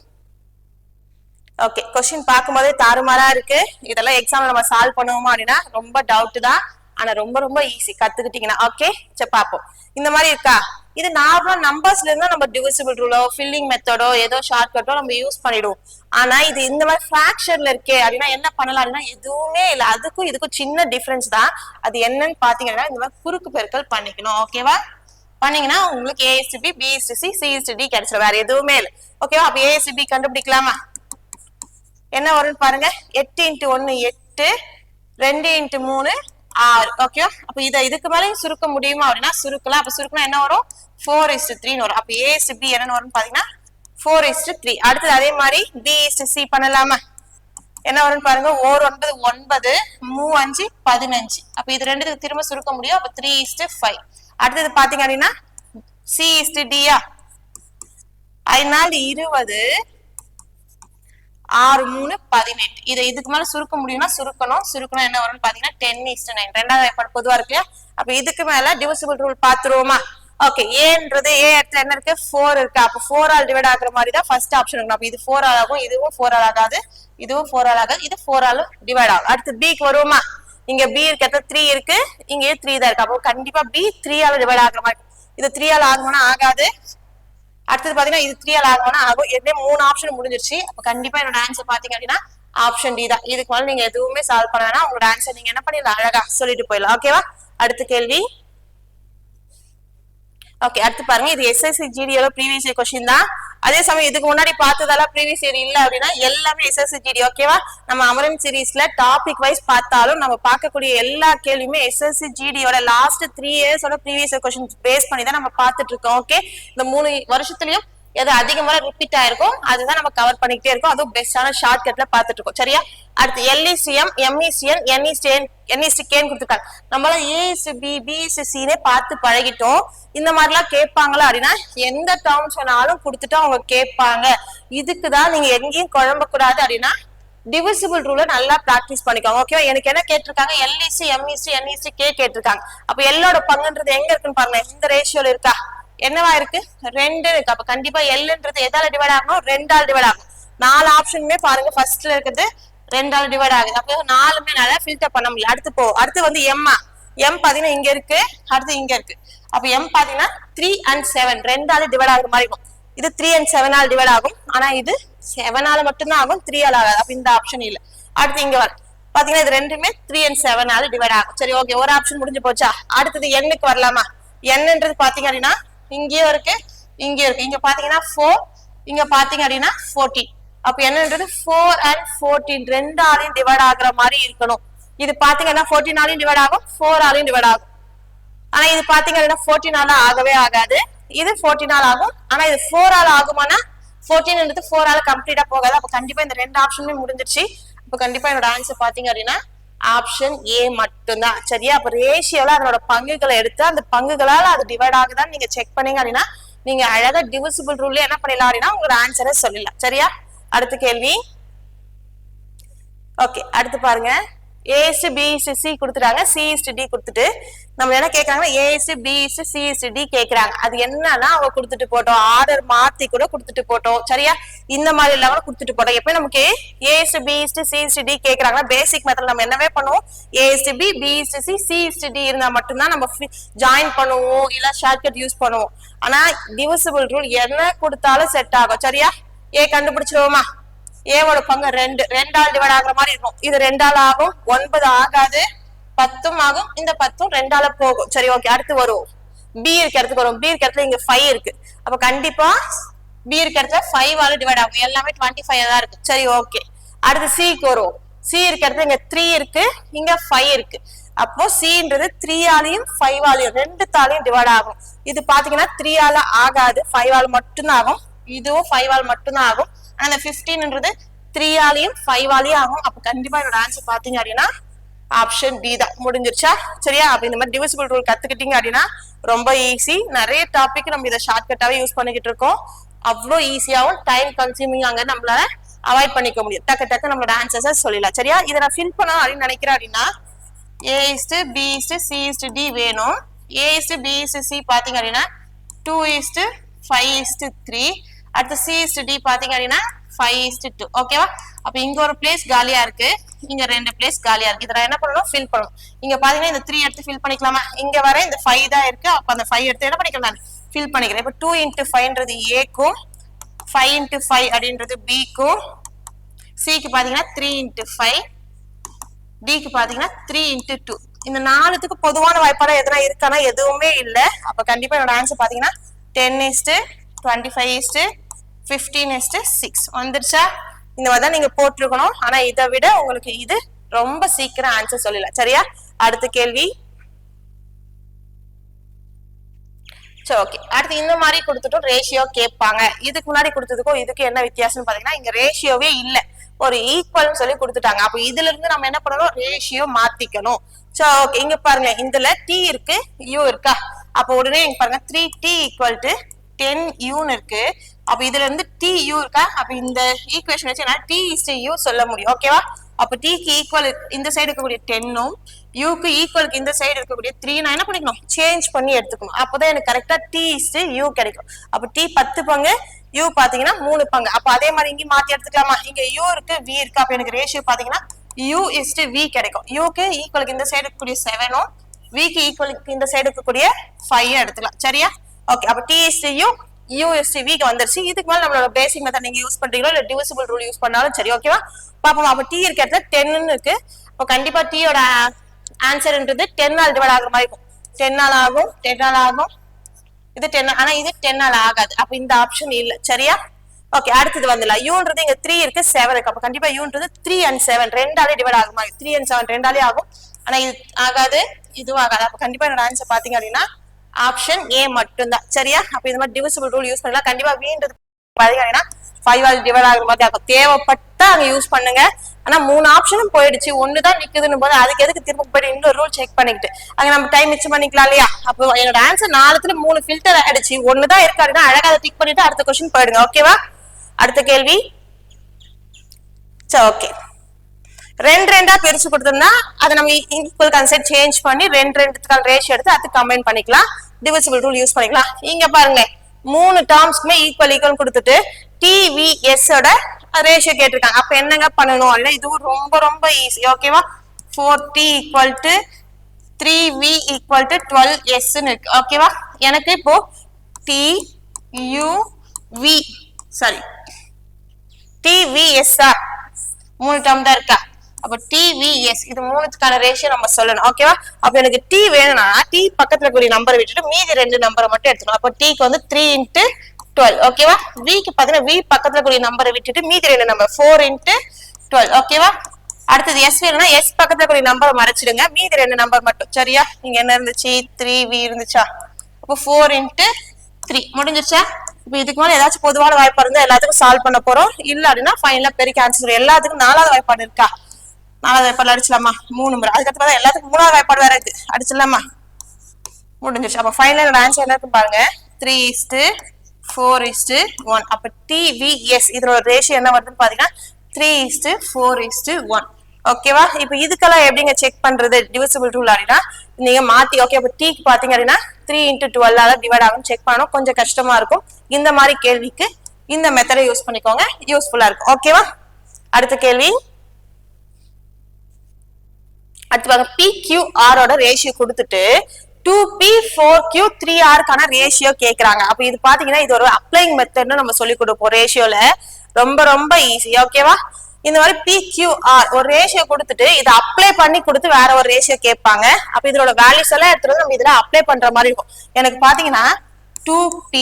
ஓகே, கொஸ்டின் பார்க்கும்போதே தாறுமாறா இருக்கு. இதெல்லாம் எக்ஸாம்ல நம்ம சால்வ் பண்ணுவோமா அப்படின்னா ரொம்ப டவுட் தான். ஆனா ரொம்ப ரொம்ப ஈஸி கத்துக்கிட்டீங்கன்னா. ஓகே, சரி பாப்போம். இந்த மாதிரி இருக்கா, இது நார்மலா நம்பர்ஸ்ல இருந்தா நம்ம டிவிசிபிள் ரூலோ ஃபில்லிங் மெத்தடோ ஏதோ ஷார்ட்கட்டோ நம்ம யூஸ் பண்ணிடுவோம். ஆனா இது இந்த மாதிரி ஃபிராக்ஷன்ல இருக்கே அப்படின்னா என்ன பண்ணலாம் அப்படின்னா எதுவுமே இல்ல. அதுக்கும் இதுக்கும் சின்ன டிஃபரன்ஸ் தான். அது என்னன்னு பாத்தீங்கன்னா இந்த மாதிரி குறுக்கு பெருக்கல் பண்ணிக்கணும். ஓகேவா? பண்ணீங்கன்னா உங்களுக்கு A/B, B/C, C/D கிடைச்சிடும். வேற எதுவுமே இல்லை. ஓகேவா? அப்ப A/B கண்டுபிடிக்கலாமா? என்ன வரும்னு பாருங்க. 8 × 1 8, 2 × 3 6. ஓகேவா? அப்ப இதை இதுக்கு மேல சுருக்க முடியுமா அப்படின்னா சுருக்கலாம். அப்ப சுருக்கணும் என்ன வரும், 4:3 வரும். அப்ப A/B என்ன வரும்னு பாத்தீங்கன்னா 4:3. அடுத்தது அதே மாதிரி B/C பண்ணலாமா? என்ன வரும்னு பாருங்க. 1 9 9, 3 5 15. அப்ப இது ரெண்டுத்துக்கு திரும்ப சுருக்க முடியும். அப்ப 3:5. அடுத்தது பாத்தீங்க அப்படின்னா C/D 5 20, 6 3 18. இதை இதுக்கு மேல சுருக்க முடியும்னா சுருக்கணும் என்ன வரும்னு பாத்தீங்கன்னா 10:9. ரெண்டாவது வாய்ப்பாடு பொதுவா இருக்கு. அப்ப இதுக்கு மேல டிவிசிபிள் ரூல் பாத்துருவோமா? ஓகே, ஏன்றது A இடத்துல என்ன இருக்கு, 4 இருக்கு. அப்ப 4 ஆல் டிவைட் ஆகுற மாதிரி தான் ஃபர்ஸ்ட் ஆப்ஷன் இருக்கும். அப்ப இது 4 ஆல் ஆகும், இதுவும் 4 ஆல் ஆகாது, இதுவும் 4 ஆல் ஆகாது, இது 4 ஆல் டிவைட் ஆகும். அடுத்து B க்கு வருவோமா? இங்க B இருக்க 3 இருக்கு, இங்க 3 தான் இருக்கு. அப்போ கண்டிப்பா B 3 ஆல் டிவைட் ஆகுற மாதிரி. இது 3 ஆல் ஆகும்னா ஆகாது. அடுத்தது பாத்தீங்கன்னா இது 3 ஆல் ஆகும்னா ஆகும். ஏற்கனவே 3 ஆப்ஷன் முடிஞ்சிருச்சு. அப்ப கண்டிப்பா என்னோட ஆன்சர் பாத்தீங்க அப்படின்னா ஆப்ஷன் டி தான். இதுக்கு மேல நீங்க எதுவுமே சால்வ் பண்ண வேணாம். உங்களோட ஆன்சர் நீங்க என்ன பண்ணிடலாம், அழகா சொல்லிட்டு போயிடலாம். ஓகேவா? அடுத்த கேள்வி. ஓகே, அடுத்து பாருங்க. இது SSC GDயோட ப்ரீவியஸ் இயர் क्वेश्चन தான். அதே சமயம் இதுக்கு முன்னாடி பார்த்ததெல்லாம் ப்ரீவியஸ் இயர் இல்ல அப்படின்னா எல்லாமே SSC GD. ஓகேவா? நம்ம அமரன் சீரிஸ்ல டாபிக் வைஸ் பார்த்தாலும் நம்ம பார்க்கக்கூடிய எல்லா கேள்வியுமே SSC GDயோட லாஸ்ட் 3 இயர்ஸோட ப்ரீவியஸ் இயர் क्वेश्चन பேஸ் பண்ணி தான் நம்ம பார்த்துட்டு இருக்கோம். ஓகே, இந்த 3 வருஷத்துலயும் எது அதிகமா ரிப்பீட் ஆயிருக்கும் அதுதான் நம்ம கவர் பண்ணிக்கிட்டே இருக்கோம். அதுவும் பெஸ்டான ஷார்ட் கட்ல பாத்துட்டு இருக்கோம். சரியா? அடுத்து LECM, MECN, NECK கொடுத்துருக்காங்க. நம்மள A/B, B/C பார்த்து பழகிட்டோம். இந்த மாதிரிலாம் கேட்பாங்களா அப்படின்னா எந்த டேர்ம் சொன்னாலும் கொடுத்துட்டு அவங்க கேட்பாங்க. இதுக்குதான் நீங்க எங்கேயும் குழம்ப கூடாது அப்படின்னா டிவிசிபிள் ரூல நல்லா பிராக்டிஸ் பண்ணிக்கோங்க. ஓகேவா? எனக்கு என்ன கேட்டிருக்காங்க, LEC, MEC, NECK கேட்டிருக்காங்க. அப்ப எல்லோட பங்குன்றது எங்க இருக்குன்னு பாருங்க. இந்த ரேஷியோல இருக்கா, என்னவா இருக்கு, 2 இருக்கு. அப்ப கண்டிப்பா Lன்றது எதால டிவைட் ஆகணும், 2 ஆல் டிவைட் ஆகும். 4 ஆப்ஷனுமே பாருங்க ஃபர்ஸ்ட்ல இருக்குது 2 ஆல் டிவைட் ஆகுது. அப்ப 4மே நல்லா ஃபில்டர் பண்ண முடியல. அடுத்து வந்து M பாத்தீங்கன்னா இங்க இருக்கு, அடுத்து இங்க இருக்கு. அப்ப M பாத்தீங்கன்னா 3 and 7 2 ஆல் டிவைட் ஆகுற மாதிரி இருக்கும். இது 3 and 7 ஆல் டிவைட் ஆகும். ஆனா இது 7 ஆல் மட்டும்தான் ஆகும், 3 ஆல் ஆகாது. அப்ப இந்த ஆப்ஷன் இல்ல. அடுத்து இங்க வர பாத்தீங்கன்னா இது ரெண்டுமே 3 and 7 ஆல் டிவைட் ஆகும். சரி, ஓகே, ஒரு ஆப்ஷன் முடிஞ்சு போச்சா? அடுத்தது Nக்கு வரலாமா? Nன்றது பாத்தீங்க அப்படின்னா இங்கேயும் இருக்கு, இங்கேயும் இருக்கு. இங்க பாத்தீங்கன்னா 4, இங்க பாத்தீங்க அப்படின்னா 14. அப்ப என்னன்றது 4 and 14 2 ஆலையும் டிவைட் ஆகுற மாதிரி இருக்கணும். இது பாத்தீங்கன்னா 14 ஆலையும் டிவைட் ஆகும், 4 ஆலையும் டிவைட் ஆகும். ஆனா இது பாத்தீங்க அப்படின்னா 14 ஆல ஆகவே ஆகாது. இது 14 ஆல் ஆகும். ஆனா இது 4 ஆல் ஆகுமானா 14 4 ஆல் கம்ப்ளீட்டா போகாது. அப்ப கண்டிப்பா இந்த ரெண்டு ஆப்ஷனுமே முடிஞ்சிருச்சு. அப்ப கண்டிப்பா என்னோட ஆன்சர் பாத்தீங்க அப்படின்னா ஆப்ஷன் ஏ மட்டும்தான். சரியா? அப்ப ரேஷியோல அதனோட பங்குகளை எடுத்து அந்த பங்குகளால அது டிவைட் ஆகுதான்னு நீங்க செக் பண்ணீங்க அப்படின்னா நீங்க அழகா டிவிசிபிள் ரூல்ல என்ன பண்ணிடலாம் அப்படின்னா உங்களோட ஆன்சரை சொல்லலாம். சரியா? அடுத்த கேள்வி. ஓகே, அடுத்து பாருங்க. A/B/C கொடுத்துட்டாங்க, C/D கொடுத்துட்டு நம்ம என்ன கேட்கறாங்கன்னா A/B/C/D கேட்கறாங்க. அது என்னன்னா அவங்க கொடுத்துட்டு போட்டோம், ஆர்டர் மாத்தி கூட கொடுத்துட்டு போட்டோம். சரியா? இந்த மாதிரி எல்லாம் கூட கொடுத்துட்டு போட்டோம். எப்ப நமக்கு A/B/C/D கேட்கறாங்கன்னா பேசிக் மெத்தட் நம்ம என்னவே பண்ணுவோம், A/B B/C C/D இருந்தா மட்டும்தான் நம்ம ஜாயின் பண்ணுவோம், இல்ல ஷார்ட்கட் யூஸ் பண்ணுவோம். ஆனா டிவிசிபிள் ரூல் என்ன கொடுத்தாலும் செட் ஆகும். சரியா? ஏ கண்டுபிடிச்சிருவோமா? ஏவோட பங்கு 2 2ஆல் டிவைட் ஆகுற மாதிரி இருக்கும். இது 2ஆல் ஆகும், 9 ஆகாது, 10 ஆகும். இந்த 10 2ஆல போகும். சரி, ஓகே. அடுத்து வரும் பி இருக்க இடத்துக்கு வரும். பி இருக்க இடத்துல இங்க 5 இருக்கு. அப்ப கண்டிப்பா பி இருக்க இடத்துல 5 ஆல டிவைட் ஆகும். எல்லாமே 25 தான் இருக்கு. சரி, ஓகே. அடுத்து சிக்கு வரும். சி இருக்க இடத்துல இங்க 3 இருக்கு, இங்க 5 இருக்கு. அப்போ சின்றது 3 ஆலையும் 5 ஆலையும் 2 தாலையும் டிவைட் ஆகும். இது பாத்தீங்கன்னா 3 ஆல ஆகாது, 5 ஆல் மட்டும்தான் ஆகும். இதுவும் 5 ஆல் மட்டும்தான் ஆகும். அந்த 15ன்றது 3 ஆலையும் 5 ஆலையும் ஆகும். அப்ப கண்டிப்பா என்னோட ஆன்சர் பாத்தீங்க அப்படின்னா ஆப்ஷன் டி தான். முடிஞ்சிருச்சா? சரியா? அப்ப இந்த மாதிரி டிவிசிபிள் ரூல் கத்துக்கிட்டீங்க அப்படின்னா ரொம்ப ஈஸி. நிறைய டாபிக் நம்ம இதை ஷார்ட்கட்டாவே யூஸ் பண்ணிக்கிட்டு இருக்கோம். அவ்வளோ ஈஸியாவும் டைம் கன்சியூமிங் அங்க நம்மளால அவாய்ட் பண்ணிக்க முடியும். டக்கு டக்கு நம்மளோட ஆன்சர்ஸை சொல்லலாம். சரியா? இதை நான் ஃபில் பண்ணணும் அப்படின்னு நினைக்கிறேன் அப்படின்னா A/B/C/D வேணும். A/B/C பாத்தீங்க அப்படின்னா 2:5:3. அடுத்து C/D பாத்தீங்க அப்படின்னா 5:2. ஓகேவா? அப்ப இங்க ஒரு பிளேஸ் காலியா இருக்கு, இங்க 2 பிளேஸ் காலியா இருக்கு. இதை நான் என்ன பண்ணணும், ஃபில் பண்ணணும். இங்க பாத்தீங்கன்னா இந்த 3 எடுத்து ஃபில் பண்ணிக்கலாமா? இங்க வர இந்த 5 தான் இருக்கு. அப்ப அந்த 5 எடுத்து என்ன பண்ணிக்கலாம், நான் ஃபில் பண்ணிக்கிறேன். இப்ப 2x5ன்றது ஏக்கும், 5x5 அப்படின்றது பிக்கும், சிக்கு பாத்தீங்கன்னா 3x5, டிக்கு பாத்தீங்கன்னா 3x2. இந்த 4த்துக்கு பொதுவான வாய்ப்பாடு எதனா இருக்கானா? எதுவுமே இல்ல. அப்ப கண்டிப்பா என்னோட ஆன்சர் பாத்தீங்கன்னா 10:25:15:6 வந்துருச்சா? இந்த மாதிரி தான் நீங்க போட்டிருக்கணும். ஆனா இதை விட உங்களுக்கு இது ரொம்ப சீக்கிரம் ஆன்சர் சொல்லலாம். சரியா? அடுத்த கேள்வி. சரி, ஓகே. அடுத்து இந்த மாதிரி கொடுத்துட்டும் ரேஷியோ கேட்பாங்க. இதுக்கு முன்னாடி கொடுத்ததுக்கும் இதுக்கு என்ன வித்தியாசம்னு பாத்தீங்கன்னா இங்க ரேஷியோவே இல்ல, ஒரு ஈக்குவல் சொல்லி கொடுத்துட்டாங்க. அப்ப இதுல இருந்து நம்ம என்ன பண்ணணும், ரேஷியோ மாத்திக்கணும். சோ ஓகே, இங்க பாருங்க, இதுல டி இருக்கு, யூ இருக்கா? அப்ப உடனே இங்க பாருங்க 3t = 10u இருக்கு. அப்ப இதுல இருந்து டி யூ இருக்கா? அப்ப இந்த ஈக்குவேஷன் வச்சு என்ன t/u சொல்ல முடியும். ஓகேவா? அப்ப t க்கு ஈக்குவல் இந்த சைடு இருக்கக்கூடிய 10ம் யூக்கு ஈக்குவலுக்கு இந்த சைடு இருக்கக்கூடிய 3 நான் என்ன பண்ணிக்கணும், சேஞ்ச் பண்ணி எடுத்துக்கணும். அப்பதான் எனக்கு கரெக்டா t/u கிடைக்கும். அப்ப t 10 பங்கு, u பாத்தீங்கன்னா 3 பங்கு. அப்ப அதே மாதிரி இங்க மாத்தி எடுத்துக்கலாமா? இங்க u இருக்கு, v இருக்கு. அப்ப எனக்கு ரேஷியோ பாத்தீங்கன்னா u/v கிடைக்கும். யூக்கு ஈக்குவலுக்கு இந்த சைடு இருக்கக்கூடிய 7ம் விக்கு ஈக்குவலுக்கு இந்த சைடு இருக்கக்கூடிய 5 எடுத்துக்கலாம். சரியா? ஓகே. அப்ப t/u u/v க்கு வந்துருச்சு. இதுக்கு மேல நம்மளோட பேசிக் மெத்தட் நீங்க யூஸ் பண்றீங்களோ இல்ல டிவிசிபிள் ரூல் யூஸ் பண்ணாலும் சரி. ஓகேவா? பாப்போம். அப்ப t இருக்க இடத்துல 10 இருக்கு. அப்ப கண்டிப்பா t யோட ஆன்சர்ன்றது 10 ஆல் டிவைட் ஆகுற மாதிரி இருக்கும். 10 ஆல் ஆகும், 10 ஆல் ஆகும். இது 10, ஆனா இது 10 ஆல் ஆகாது. அப்ப இந்த ஆப்ஷன் இல்ல. சரியா? ஓகே. அடுத்தது வந்துடலாம். யூன்றது இங்க 3 இருக்கு, 7 இருக்கு. அப்ப கண்டிப்பா யூன்றது 3 and 7 2ஆலே டிவைட் ஆகும். 3 and 7 2ஆலே ஆகும். ஆனா இது ஆகாது, இதுவும் ஆகாது. அப்ப கண்டிப்பா என்னோட ஆன்சர் பாத்தீங்க அப்படின்னா ஆப்ஷன் ஏ மட்டும்தான். சரியா? அப்ப இந்த மாதிரி டிவிசிபிள் ரூல் யூஸ் பண்ணலாம். கண்டிப்பா வீன்றது பாத்தீங்க அப்படின்னா 5 ஆல் டிவைட் ஆகுற மாதிரி ஆகும். தேவைப்பட்டா அங்க யூஸ் பண்ணுங்க. ஆனா 3 ஆப்ஷனும் போயிடுச்சு, ஒண்ணுதான் நிக்குதுன்னு போது அதுக்கு எதுக்கு திரும்ப போயிட்டு இன்னொரு ரூல் செக் பண்ணிக்கிட்டு அங்க நம்ம டைம் மிச்சம் பண்ணிக்கலாம் இல்லையா? அப்போ என்னோட ஆன்சர் 4த்துல 3 ஃபில்டர் ஆயிடுச்சு, ஒண்ணுதான் இருக்கு அப்படின்னா அழகா அதை டிக் பண்ணிட்டு அடுத்த கொஸ்டின் போயிடுங்க. ஓகேவா? அடுத்த கேள்வி. சரி, ஓகே. 2 பிரிச்சு கொடுத்தோம்னா அதை நம்ம ஈக்குவல் கான்செப்ட் சேஞ்ச் பண்ணி 2 ரேஷியோ எடுத்து அது கம்பைன் பண்ணிக்கலாம், டிவிசிபிள் ரூல் யூஸ் பண்ணிக்கலாம். இங்க பாருங்க, 3 டேர்ம்ஸ்க்குமே ஈக்குவல் கொடுத்துட்டு TVS ஓட ரேஷியோ கேட்டிருக்காங்க. அப்ப என்னங்க பண்ணணும் அப்படின்னா இதுவும் ரொம்ப ரொம்ப ஈஸி. ஓகேவா? 4t = 3v = 12s இருக்கு. ஓகேவா? எனக்கு இப்போ TVS 3 டேர்ம் தான் இருக்கா? அப்ப TVS இது 3த்துக்கான ரேஷியோ நம்ம சொல்லணும். ஓகேவா? அப்ப எனக்கு t வேணும்னா t பக்கத்துல கூடிய நம்பரை விட்டுட்டு மீதி 2 நம்பரை மட்டும் எடுத்துக்கணும். அப்ப t க்கு வந்து 3x12. ஓகேவா? v க்கு பாத்தீங்கன்னா v பக்கத்துல கூடிய நம்பரை விட்டுட்டு மீதி 2 நம்பர் 4x12. ஓகேவா? அடுத்தது s வேணும்னா s பக்கத்துல கூடிய நம்பரை மறைச்சிடுங்க, மீதி 2 நம்பர் மட்டும். சரியா? இங்க என்ன இருந்துச்சு, 3v இருந்துச்சா? அப்ப 4x 3 முடிஞ்சிருச்சா? இப்ப இதுக்கு மேல ஏதாச்சும் பொதுவான வாய்ப்பாடு இருந்தா எல்லாத்துக்கும் சால்வ் பண்ண போறோம். இல்ல அப்படின்னா ஃபைனலா பெருக்கி ஆன்சர். எல்லாத்துக்கும் 4வது வாய்ப்பாடு இருக்கா? 4வது வாய்ப்பாடு அடிச்சலாமா? 3 முறை. அதுக்கப்புறம் எல்லாத்துக்கும் 3வது வாய்ப்பாடு வேற இருக்கு, அடிச்சிடலாமா? முடிஞ்சிருச்சு. அப்ப ஃபைனல் ஆன்சர் என்ன இருக்கு பாருங்க, 3:4:1. அப்ப TVS இதோட ரேஷியோ என்ன வருதுன்னு பாத்தீங்கன்னா 3:4:1. ஓகேவா? இப்ப இதுக்கெல்லாம் எப்படிங்க செக் பண்றது டிவிசிபிள் ரூல் அப்படின்னா நீங்க மாத்தி, ஓகே அப்ப டீக்கு பாத்தீங்க அப்படின்னா 3 × 12 டிவைட் ஆகும் செக் பண்ணணும். கொஞ்சம் கஷ்டமா இருக்கும். இந்த மாதிரி கேள்விக்கு இந்த மெத்தடை யூஸ் பண்ணிக்கோங்க, யூஸ்ஃபுல்லா இருக்கும். ஓகேவா? அடுத்த கேள்வி. அடுத்து பாருங்க, PQR ஓட ரேஷியோ கொடுத்துட்டு 2P 4Q 3R ரேஷியோ கேக்குறாங்க. அப்ப இது பாத்தீங்கன்னா இது ஒரு அப்ளைங் மெத்தட்னு நம்ம சொல்லி கொடுப்போம். ரேஷியோல ரொம்ப ரொம்ப ஈஸி. ஓகேவா? இந்த மாதிரி PQR ஒரு ரேஷியோ கொடுத்துட்டு இதை அப்ளை பண்ணி கொடுத்து வேற ஒரு ரேஷியோ கேட்பாங்க. அப்ப இதோட வேல்யூஸ் எல்லாம் எடுத்துட்டு நம்ம இதுல அப்ளை பண்ற மாதிரி இருக்கும். எனக்கு பாத்தீங்கன்னா 2P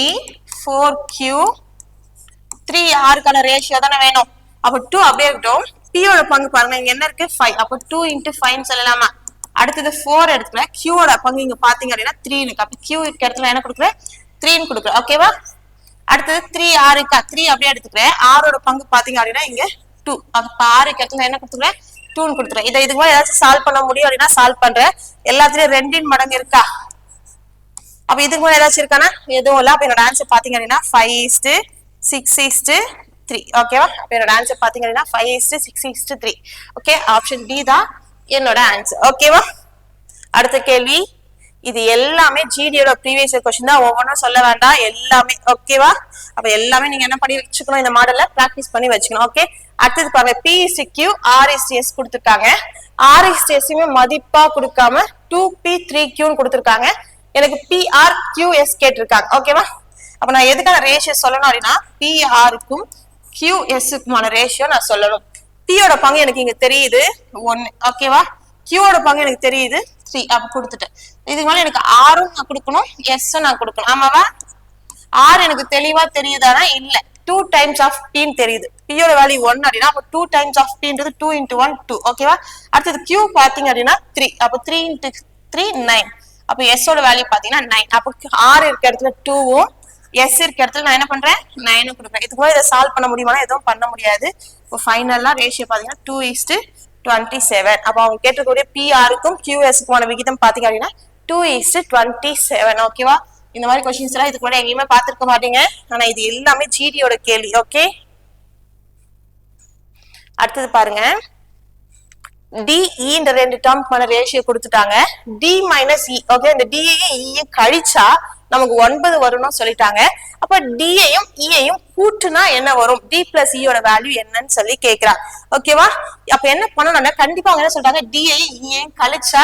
4Q 3R ரேஷியோ தானே வேணும். அப்ப 2 அப்படியே இருக்கட்டும். P ஓட பங்கு பாருங்க, இங்க என்ன இருக்கு 5. அப்ப 2 × 5 சொல்லலாமா? அடுத்தது 4 எடுத்துக்கிறேன். Q ஓட பங்கு இங்க பாத்தீங்க அப்படின்னா 3 இருக்கு. அப்ப Q இருக்க இடத்துல என்ன கொடுக்குறேன், 3 கொடுக்குறேன். ஓகேவா? அடுத்தது 3R இருக்கா, 3 அப்படியே எடுத்துக்கிறேன். R ஓட பங்கு பாத்தீங்க அப்படின்னா இங்க 2. அப்ப R இருக்க இடத்துல என்ன கொடுத்துக்கிறேன், 2 கொடுத்துறேன். இதை இதுக்கு மேல ஏதாச்சும் சால்வ் பண்ண முடியும் அப்படின்னா சால்வ் பண்றேன். எல்லாத்துலயும் 2 மடங்கு இருக்கா? அப்ப இதுக்கு மேல ஏதாச்சும் இருக்கானா? எதுவும் இல்ல. அப்ப என்னோட ஆன்சர் பாத்தீங்க அப்படின்னா 5:6:3. ஓகேவா? அப்ப என்னோட ஆன்சர் பாத்தீங்க அப்படின்னா 5:6:3. ஓகே, ஆப்ஷன் டி தான் என்னோட ஆன்சர். ஓகேவா? அடுத்த கேள்வி. இது எல்லாமே ஜிடியோட ப்ரீவியஸ் இயர் क्वेश्चन தான், ஒவ்வொன்றும் சொல்ல வேண்டாம், எல்லாமே. ஓகேவா? அப்ப எல்லாமே நீங்க என்ன பண்ணி வச்சுக்கணும், இந்த மாடல்ல பிராக்டிஸ் பண்ணி வச்சுக்கணும். ஓகே, அடுத்தது பாருங்க, P/Q R/S கொடுத்துருக்காங்க. R/S மதிப்பா கொடுக்காம 2P 3Q கொடுத்துருக்காங்க. எனக்கு PRQS கேட்டிருக்காங்க. ஓகேவா? அப்ப நான் எதுக்கான ரேஷியோ சொல்லணும் அப்படின்னா PR-க்கும் QS-க்குமான ரேஷியோ நான் சொல்லணும். P ஓட பங்கு எனக்கு இங்க தெரியுது 1. ஓகேவா? Q ஓட பங்கு எனக்கு தெரியுது 3. அப்ப கொடுத்துட்டேன். இதுக்கு மேல எனக்கு R-ம் நான் கொடுக்கணும், S-ம் நான் கொடுக்கணும். ஆமாவா? R எனக்கு தெளிவா தெரியுதானா? இல்ல. 2 டைம்ஸ் ஆஃப் P தெரியுது. P ஓட வேல்யூ 1 அப்படின்னா அப்ப 2 டைம்ஸ் ஆஃப் P-ன்றது 2 × 1 2. ஓகேவா? அடுத்தது Q பாத்தீங்க அப்படின்னா 3. அப்ப 3 × 3 9. அப்ப S ஓட வேல்யூ பாத்தீங்கன்னா 9. அப்ப R இருக்க இடத்துல 2வும் S இருக்க இடத்துல நான் என்ன பண்றேன், 9 கொடுக்குறேன். இதுக்கு மேல இதை சால்வ் பண்ண முடியுமானா எதுவும் பண்ண முடியாது. இப்போ ஃபைனலா ரேஷியோ பாத்தீங்கன்னா 2:27. அப்ப அவங்க கேட்டக்கூடிய PR-க்கும் QS-க்குமான விகிதம் பாத்தீங்க அப்படின்னா 2:27. ஓகேவா? இந்த மாதிரி கொஸ்டின்ஸ் எல்லாம் இதுக்கு முன்னாடி எங்கேயுமே பாத்துருக்க மாட்டீங்க. ஆனா இது எல்லாமே ஜிடியோட கேள்வி. ஓகே, அடுத்தது பாருங்க, DE இந்த 2 டேர்ம்க்கான ரேஷியோ கொடுத்துட்டாங்க. D - E. ஓகே, இந்த D-யையும் E-யையும் கழிச்சா நமக்கு 9 வரும்னு சொல்லிட்டாங்க. அப்ப D-யையும் E-யையும் கூட்டுனா என்ன வரும், D + E ஓட வேல்யூ என்னன்னு சொல்லி கேக்குறாங்க. ஓகேவா? அப்ப என்ன பண்ணணும்னா கண்டிப்பா அவங்க என்ன சொல்றாங்க, D-யையும் E-யையும் கழிச்சா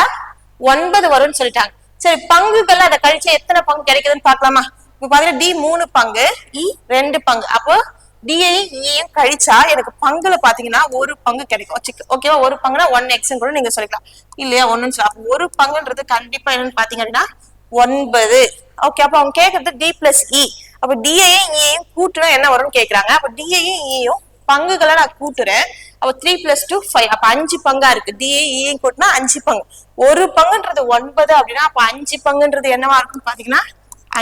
9 வரும்னு சொல்லிட்டாங்க. சரி, பங்குகள் அதை கழிச்சா எத்தனை பங்கு கிடைக்குதுன்னு பாக்கலாமா? இப்ப பாத்தீங்கன்னா D 3 பங்கு, E 2 பங்கு. அப்போ D-யையும் E-யையும் கழிச்சா எனக்கு பங்குல பாத்தீங்கன்னா 1 பங்கு கிடைக்கும். ஓகேவா? 1 பங்குனா 1x கூட நீங்க சொல்லிக்கலாம், இல்லையா? 1 சொல்லலாம். 1 பங்குன்றது கண்டிப்பா என்னன்னு பாத்தீங்க அப்படின்னா 9. ஓகே, அப்ப அவங்க கேக்குறது D + E. அப்ப D-யையும் E-யையும் கூட்டுனா என்ன வரும்னு கேக்குறாங்க. அப்ப D-யையும் E-யையும் பங்குகளை நான் கூட்டுறேன். அப்ப 3 + 2 5. அப்ப 5 பங்கா இருக்கு. D-யையும் E-யையும் கூட்டினா 5 பங்கு. 1 பங்குன்றது 9 அப்படின்னா அப்ப 5 பங்குன்றது என்னவா இருக்குன்னு பாத்தீங்கன்னா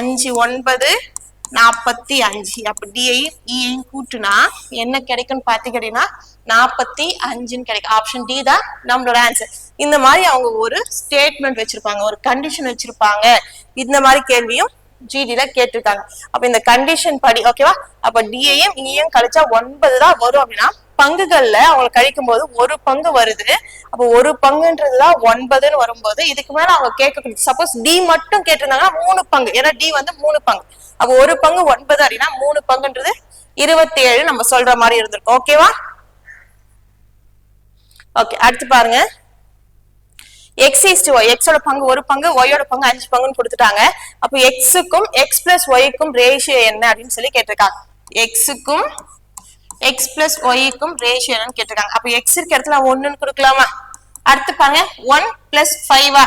5 9 45. அப்ப D-யையும் E-யையும் கூட்டுனா என்ன கிடைக்கும்னு பாத்தீங்க அப்படின்னா 45 கிடைக்கும். ஆப்ஷன் டி தான் நம்மளோட ஆன்சர். இந்த மாதிரி அவங்க ஒரு ஸ்டேட்மெண்ட் வச்சிருப்பாங்க, ஒரு கண்டிஷன் வச்சிருப்பாங்க. இந்த மாதிரி கேள்வியும் ஜிடில கேட்டிருக்காங்க. அப்ப இந்த கண்டிஷன் படி, ஓகேவா? அப்ப D-யையும் E-யையும் கழிச்சா 9 தான் வரும் அப்படின்னா பங்குகள்ல அவங்க கழிக்கும் போது 1 பங்கு வருது. அப்ப 1 பங்குன்றதுதான் 9ன்னு வரும்போது இதுக்கு மேல அவங்க கேட்க, சப்போஸ் D மட்டும் கேட்டிருந்தாங்கன்னா 3 பங்கு, ஏன்னா D வந்து 3 பங்கு. அப்ப 1 பங்கு 9 அப்படின்னா 3 பங்குன்றது 27 நம்ம சொல்ற மாதிரி இருந்திருக்கும். ஓகேவா? ஓகே, அடுத்து பாருங்க, X/Y. X ஓட பங்கு 1 பங்கு, Y ஓட பங்கு 5 பங்குன்னு கொடுத்துட்டாங்க. அப்ப X-க்கும் X + Y-க்கும் ரேஷியோ என்ன அப்படின்னு சொல்லி கேட்டிருக்காங்க. X-க்கும் X + Y-க்கும் ரேஷியோ என்னன்னு கேட்டிருக்காங்க. அப்ப X இருக்க இடத்துல 1ன்னு கொடுக்கலாமா? அடுத்து பாருங்க, 1 + 5-ஆ,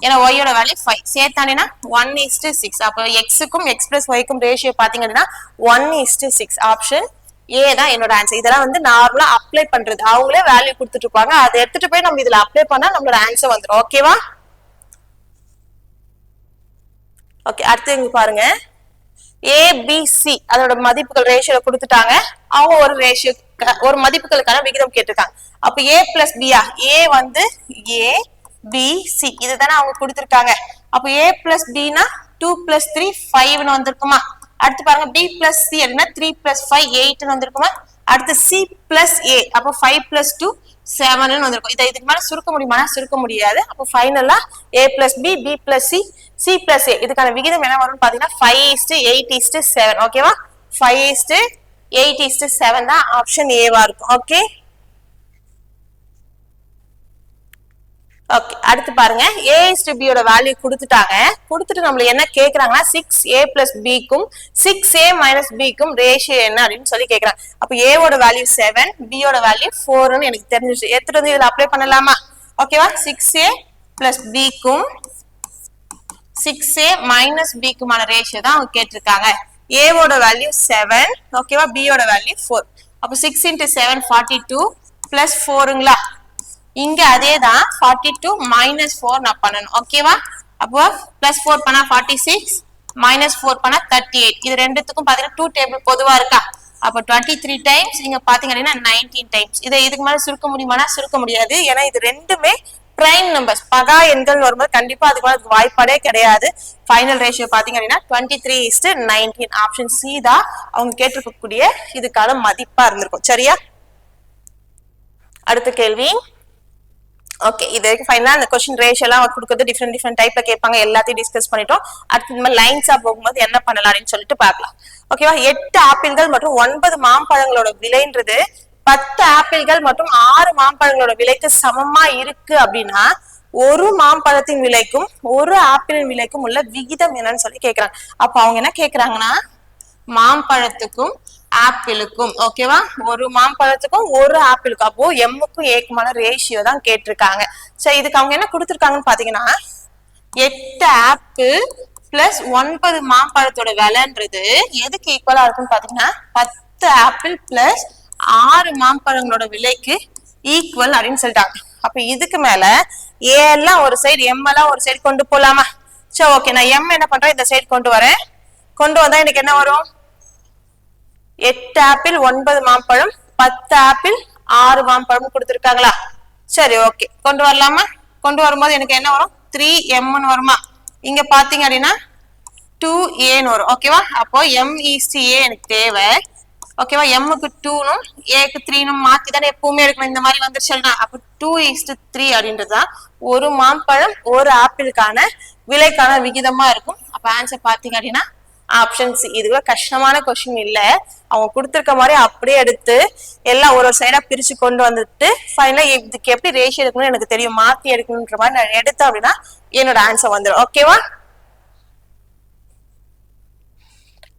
ஏன்னா Y ஓட வேல்யூ 5 சேர்த்தானேனா 1:6. அப்ப X-க்கும் X + Y-க்கும் ரேஷியோ பாத்தீங்க அப்படின்னா 1:6. ஆப்ஷன் ஏ தான் என்னோட ஆன்சர். இதெல்லாம் வந்து நார்மலா அப்ளை பண்றது, அவங்களே வேல்யூ கொடுத்துட்டு இருப்பாங்க, அதை எடுத்துட்டு போய் நம்ம இதுல அப்ளை பண்ணா நம்மளோட ஆன்சர் வந்துடும். ஓகேவா? ஓகே, அடுத்து இங்க பாருங்க, ஏபிசி அதோட மதிப்புகள் ரேஷியோ கொடுத்துட்டாங்க. அவங்க ஒரு மதிப்புகளுக்கான விகிதம் கேட்டிருக்காங்க. அப்ப ஏ பிளஸ் பியா, ஏ வந்து ஏ பி சி இதுதானே அவங்க கொடுத்திருக்காங்க. அப்ப ஏ பிளஸ் பினா 2 பிளஸ் 3 5ன்னு வந்திருக்குமா. அடுத்து பாருங்க பி பிளஸ் சி அப்படின்னா 3 பிளஸ் 5 8ன்னு வந்திருக்குமா. அடுத்து சி பிளஸ் ஏ அப்ப 5 பிளஸ் 2 7ன்னு வந்திருக்கும். இதை இதுக்கு மேல சுருக்க முடியுமா? சுருக்க முடியாது. அப்ப ஃபைனலா A plus B B plus C C plus A இதுக்கான விகிதம் என்ன வரும்னு பாத்தீங்கன்னா 5:8:7. ஓகேவா? 5:8:7 தான் ஆப்ஷன் ஏவா இருக்கும். ஓகே ஓகே அடுத்து பாருங்க a:b யோட வேல்யூ கொடுத்துட்டாங்க. கொடுத்துட்டு நம்மள என்ன கேக்குறாங்கன்னா 6a plus b க்கும் 6a minus b க்கும் ரேஷியோ என்ன அப்படின்னு சொல்லி கேக்குறாங்க. அப்ப a ஓட வேல்யூ 7, b யோட வேல்யூ 4ன்னு எனக்கு தெரிஞ்சிருச்சு. எடுத்துட்டு வந்து இதுல அப்ளை பண்ணலாமா? ஓகேவா? 6a plus b க்கும் 6a minus b க்குமான ரேஷியோ தான் அவங்க கேட்டிருக்காங்க. a ஓட வேல்யூ 7, ஓகேவா? b யோட வேல்யூ 4. அப்ப 6 into 7 42 plus 4ங்களா. இங்க அதேதான் 42 minus 4 நான் பண்ணணும். ஓகேவா? அப்போ plus 4 பண்ணா 46 minus 4 பண்ணா 38. இது ரெண்டுத்துக்கும் பாத்தீங்கன்னா 2 டேபிள் பொதுவா இருக்கா. அப்ப 23 டைம்ஸ் இங்க பாத்தீங்க அப்படின்னா 19 டைம்ஸ். இதை இதுக்கு மேல சுருக்க முடியுமானா சுருக்க முடியாது. ஏன்னா இது ரெண்டுமே பிரைம் நம்பர்ஸ், பகா எண்கள் வரும்போது கண்டிப்பா அதுக்கு மேல வாய்ப்பாடே கிடையாது. ஃபைனல் ரேஷியோ பாத்தீங்க அப்படின்னா 23:19. ஆப்ஷன் சி தான் அவங்க கேட்டிருக்கக்கூடிய இதுக்கான மதிப்பா இருந்திருக்கும். சரியா? அடுத்த கேள்வி. ஓகே இது வரைக்கும் ஃபைனலா அந்த क्वेश्चन ரேஷியோ எல்லாம் கொடுக்கிறது டிஃபரெண்ட் டைப்ல கேட்பாங்க. எல்லாத்தையும் டிஸ்கஸ் பண்ணிட்டோம். அடுத்து இந்த மாதிரி லைன்ஸா போகும்போது என்ன பண்ணலாம்னு சொல்லிட்டு பார்க்கலாம். ஓகேவா? 8 ஆப்பிள்கள் மற்றும் 9 மாம்பழங்களோட விலைன்றது 10 ஆப்பிள்கள் மற்றும் 6 மாம்பழங்களோட விலைக்கு சமமா இருக்கு அப்படின்னா ஒரு மாம்பழத்தின் விலைக்கும் ஒரு ஆப்பிளின் விலைக்கும் உள்ள விகிதம் என்னன்னு சொல்லி கேக்குறாங்க. அப்ப அவங்க என்ன கேக்குறாங்கன்னா மாம்பழத்துக்கும் ஆப்பிளுக்கும், ஓகேவா? ஒரு மாம்பழத்துக்கும் ஒரு ஆப்பிளுக்கும், அப்போ எம்முக்கும் ஏக்குமான ரேஷியோ தான் கேட்டிருக்காங்க. சரி இதுக்கு அவங்க என்ன கொடுத்துருக்காங்கன்னு பாத்தீங்கன்னா 8 ஆப்பிள் பிளஸ் 9 மாம்பழத்தோட விலைன்றது எதுக்கு ஈக்குவலா இருக்குன்னு பாத்தீங்கன்னா 10 ஆப்பிள் பிளஸ் 6 மாம்பழங்களோட விலைக்கு ஈக்குவல் அப்படின்னு சொல்லிட்டாங்க. அப்ப இதுக்கு மேல ஏ எல்லாம் ஒரு சைடு எம் எல்லாம் ஒரு சைடு கொண்டு போலாமா? சரி ஓகே நான் எம் என்ன பண்றேன் இந்த சைடு கொண்டு வரேன். கொண்டு வந்தா எனக்கு என்ன வரும்? 8 ஆப்பிள் 9 மாம்பழம் 10 ஆப்பிள் 6 மாம்பழம் கொடுத்துருக்காங்களா? சரி ஓகே கொண்டு வரலாமா? கொண்டு வரும்போது எனக்கு என்ன வரும்? 3mன்னு வருமா? இங்க பாத்தீங்க அப்படின்னா 2aன்னு வரும். ஓகேவா? அப்போ m:a எனக்கு தேவை. ஓகேவா? எம்முக்கு 2னும் ஏக்கு 3னும் மாத்தி தானே எப்பவுமே எடுக்கணும். இந்த மாதிரி வந்துருச்சுன்னா அப்ப 2:3 அப்படின்றதுதான் ஒரு மாம்பழம் ஒரு ஆப்பிளுக்கான விலைக்கான விகிதமா இருக்கும். அப்ப ஆன்சர் பாத்தீங்க அப்படின்னா ஆப்ஷன் சி. இதுவே கஷ்டமான கொஸ்டின் இல்ல. அவங்க கொடுத்திருக்க மாதிரி அப்படியே எடுத்து எல்லாம் ஒரு சைடா பிரிச்சு கொண்டு வந்துட்டு ஃபைனலா இதுக்கு எப்படி ரேஷியோ எடுக்கணும்னு எனக்கு தெரியும், மாத்தி எடுக்கணும்ன்ற மாதிரி நான் எடுத்தேன் அப்படின்னா என்னோட ஆன்சர் வந்துடும். ஓகேவா?